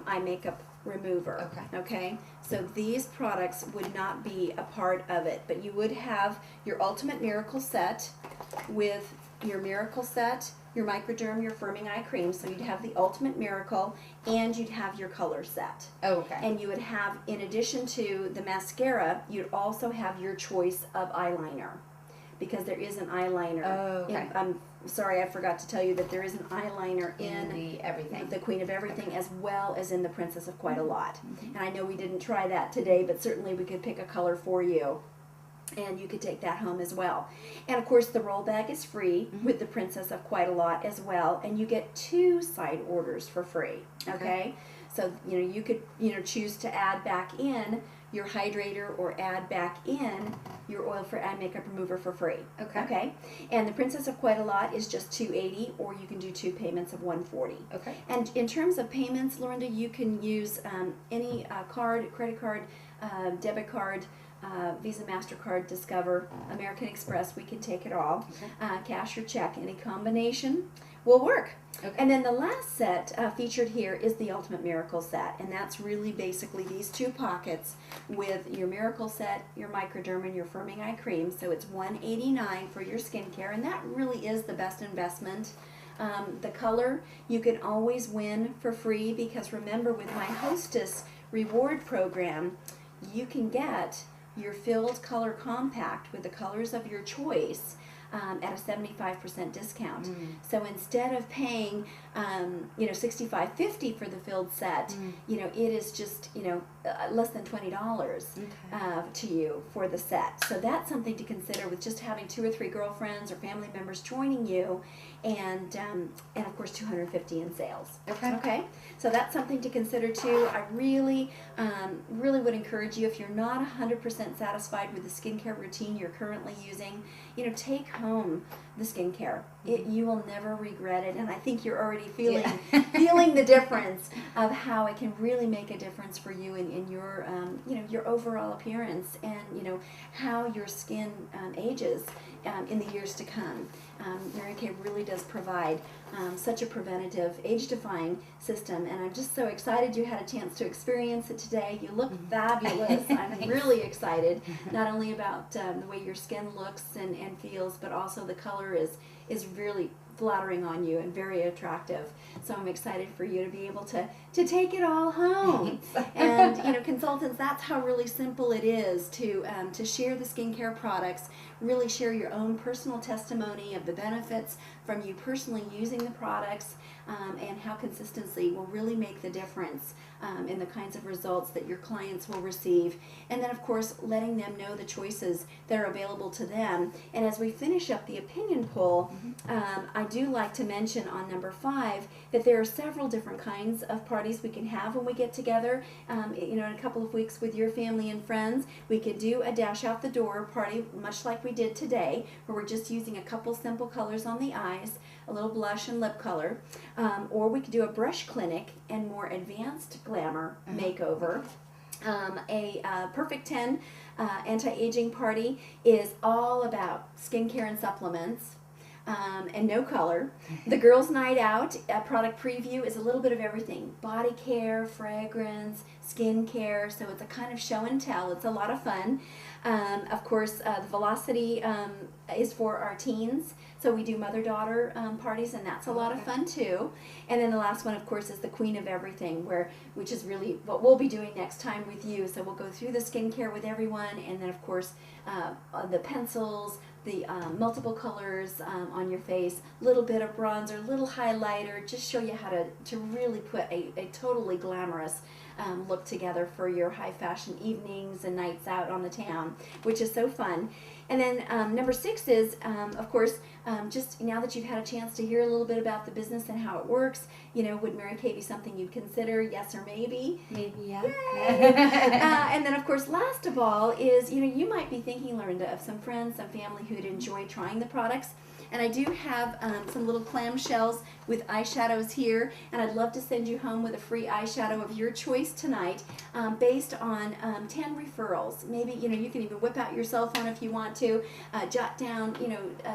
eye makeup remover. Okay. So these products would not be a part of it, but you would have your Ultimate Miracle set with your Miracle set, your Microderm, your firming eye cream. So you'd have the Ultimate Miracle, and you'd have your color set. Okay. And you would have, in addition to the mascara, you'd also have your choice of eyeliner, because there is an eyeliner. Oh, okay. I'm sorry, I forgot to tell you that there is an eyeliner in the Everything. the Queen of Everything, as well as in the Princess of Quite a Lot. And I know we didn't try that today, but certainly we could pick a color for you, and you could take that home as well. And of course the roll bag is free with the Princess of Quite a Lot as well, and you get 2 side orders for free. Okay? So you could choose to add back in your hydrator or add back in your oil-free eye makeup remover for free. Okay. And the Princess of Quite a Lot is just $280, or you can do 2 payments of $140. Okay. And in terms of payments, Lorinda, you can use any card, credit card, debit card, Visa, MasterCard, Discover, American Express. We can take it all. Cash or check, any combination will work. And then the last set featured here is the Ultimate Miracle set, and that's really basically these 2 pockets with your Miracle set, your Microderm, and your firming eye cream. So it's $189 for your skincare, and that really is the best investment. The color you can always win for free, because remember, with my Hostess reward program, you can get your Filled Color Compact with the colors of your choice at a 75% discount. So instead of paying $65.50 for the filled set, it is just less than $20 to you for the set. So that's something to consider with just having 2 or 3 girlfriends or family members joining you, and of course $250 in sales. Okay. So that's something to consider too. I really would encourage you, if you're not 100% satisfied with the skincare routine you're currently using, take home the skincare. You will never regret it, and I think you're already feeling the difference of how it can really make a difference for you in your your overall appearance, and how your skin ages in the years to come. Mary Kay really does provide such a preventative, age-defying system, and I'm just so excited you had a chance to experience it today. You look fabulous. I'm really excited, not only about the way your skin looks and feels, but also the color is really flattering on you and very attractive. So I'm excited for you to be able to take it all home. And consultants, that's how really simple it is to share the skincare products, really share your own personal testimony of the benefits from you personally using the products, and how consistency will really make the difference in the kinds of results that your clients will receive. And then of course letting them know the choices that are available to them. And as we finish up the opinion poll, I do like to mention on number 5 that there are several different kinds of parties we can have when we get together. In a couple of weeks with your family and friends, we could do a dash out the door party, much like we did today, where we're just using a couple simple colors on the eyes, a little blush and lip color, or we could do a brush clinic and more advanced glamour makeover. A Perfect 10 anti-aging party is all about skincare and supplements. And no color. The Girls' Night Out product preview is a little bit of everything. Body care, fragrance, skin care, so it's a kind of show and tell. It's a lot of fun. Of course, the Velocity is for our teens, so we do mother-daughter parties, and that's a lot of fun too. And then the last one, of course, is the Queen of Everything, which is really what we'll be doing next time with you. So we'll go through the skincare with everyone, and then of course the pencils, the multiple colors on your face, little bit of bronzer, little highlighter, just show you how to really put a totally glamorous look together for your high fashion evenings and nights out on the town, which is so fun. And then number 6 is, of course, just now that you've had a chance to hear a little bit about the business and how it works, would Mary Kay be something you'd consider, yes or maybe? Maybe, yeah. And then, of course, last of all is, you might be thinking, Lorinda, of some friends, some family who'd enjoy trying the products. And I do have some little clamshells with eyeshadows here, and I'd love to send you home with a free eyeshadow of your choice tonight, based on 10 referrals. Maybe, you can even whip out your cell phone if you want to, jot down,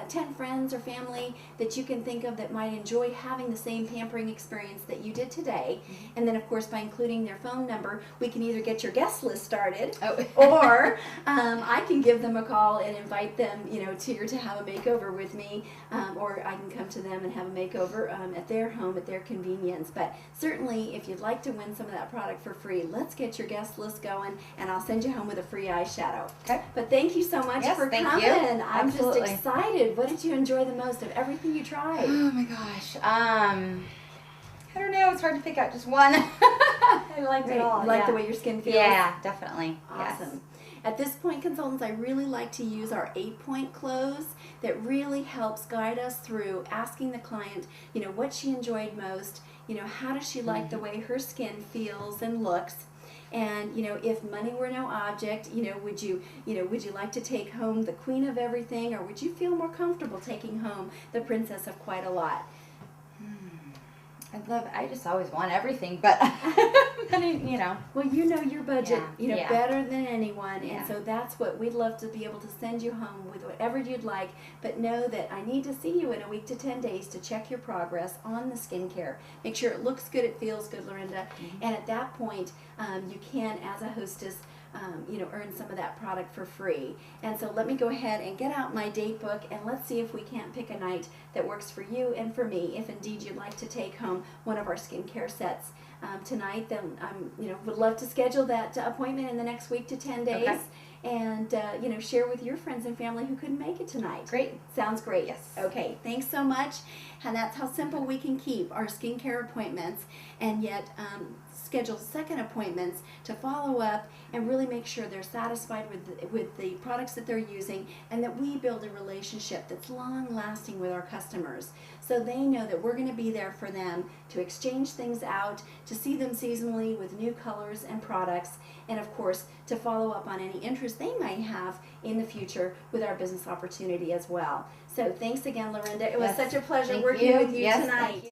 10 friends or family that you can think of that might enjoy having the same pampering experience that you did today. And then, of course, by including their phone number, we can either get your guest list started, or I can give them a call and invite them, to have a makeover with me. Or I can come to them and have a makeover at their home at their convenience. But certainly, if you'd like to win some of that product for free, let's get your guest list going, and I'll send you home with a free eyeshadow. Okay. But thank you so much for coming. I'm just excited. What did you enjoy the most of everything you tried? Oh my gosh. I don't know. It's hard to pick out just one. I liked it all. You like the way your skin feels? Yeah, definitely. Awesome. Yes. At this point, consultants, I really like to use our 8-point close that really helps guide us through asking the client, what she enjoyed most, how does she like the way her skin feels and looks. And if money were no object, would you like to take home the queen of everything, or would you feel more comfortable taking home the princess of quite a lot? I just always want everything, but Well, your budget, Yeah. better than anyone, Yeah. and so that's what we'd love to be able to send you home with whatever you'd like, but know that I need to see you in a week to 10 days to check your progress on the skincare. Make sure it looks good, it feels good, Lorinda, and at that point, you can, as a hostess, earn some of that product for free. And so let me go ahead and get out my date book, and let's see if we can't pick a night that works for you and for me. If indeed you'd like to take home one of our skincare sets tonight, then would love to schedule that appointment in the next week to 10 days. Okay. And share with your friends and family who couldn't make it tonight. Great. Sounds great. Yes. Okay, thanks so much. And that's how simple we can keep our skincare appointments, and yet schedule second appointments to follow up and really make sure they're satisfied with the products that they're using, and that we build a relationship that's long lasting with our customers, so they know that we're going to be there for them to exchange things out, to see them seasonally with new colors and products, and of course to follow up on any interest they might have in the future with our business opportunity as well. So thanks again, Lorinda. It was such a pleasure working with you tonight.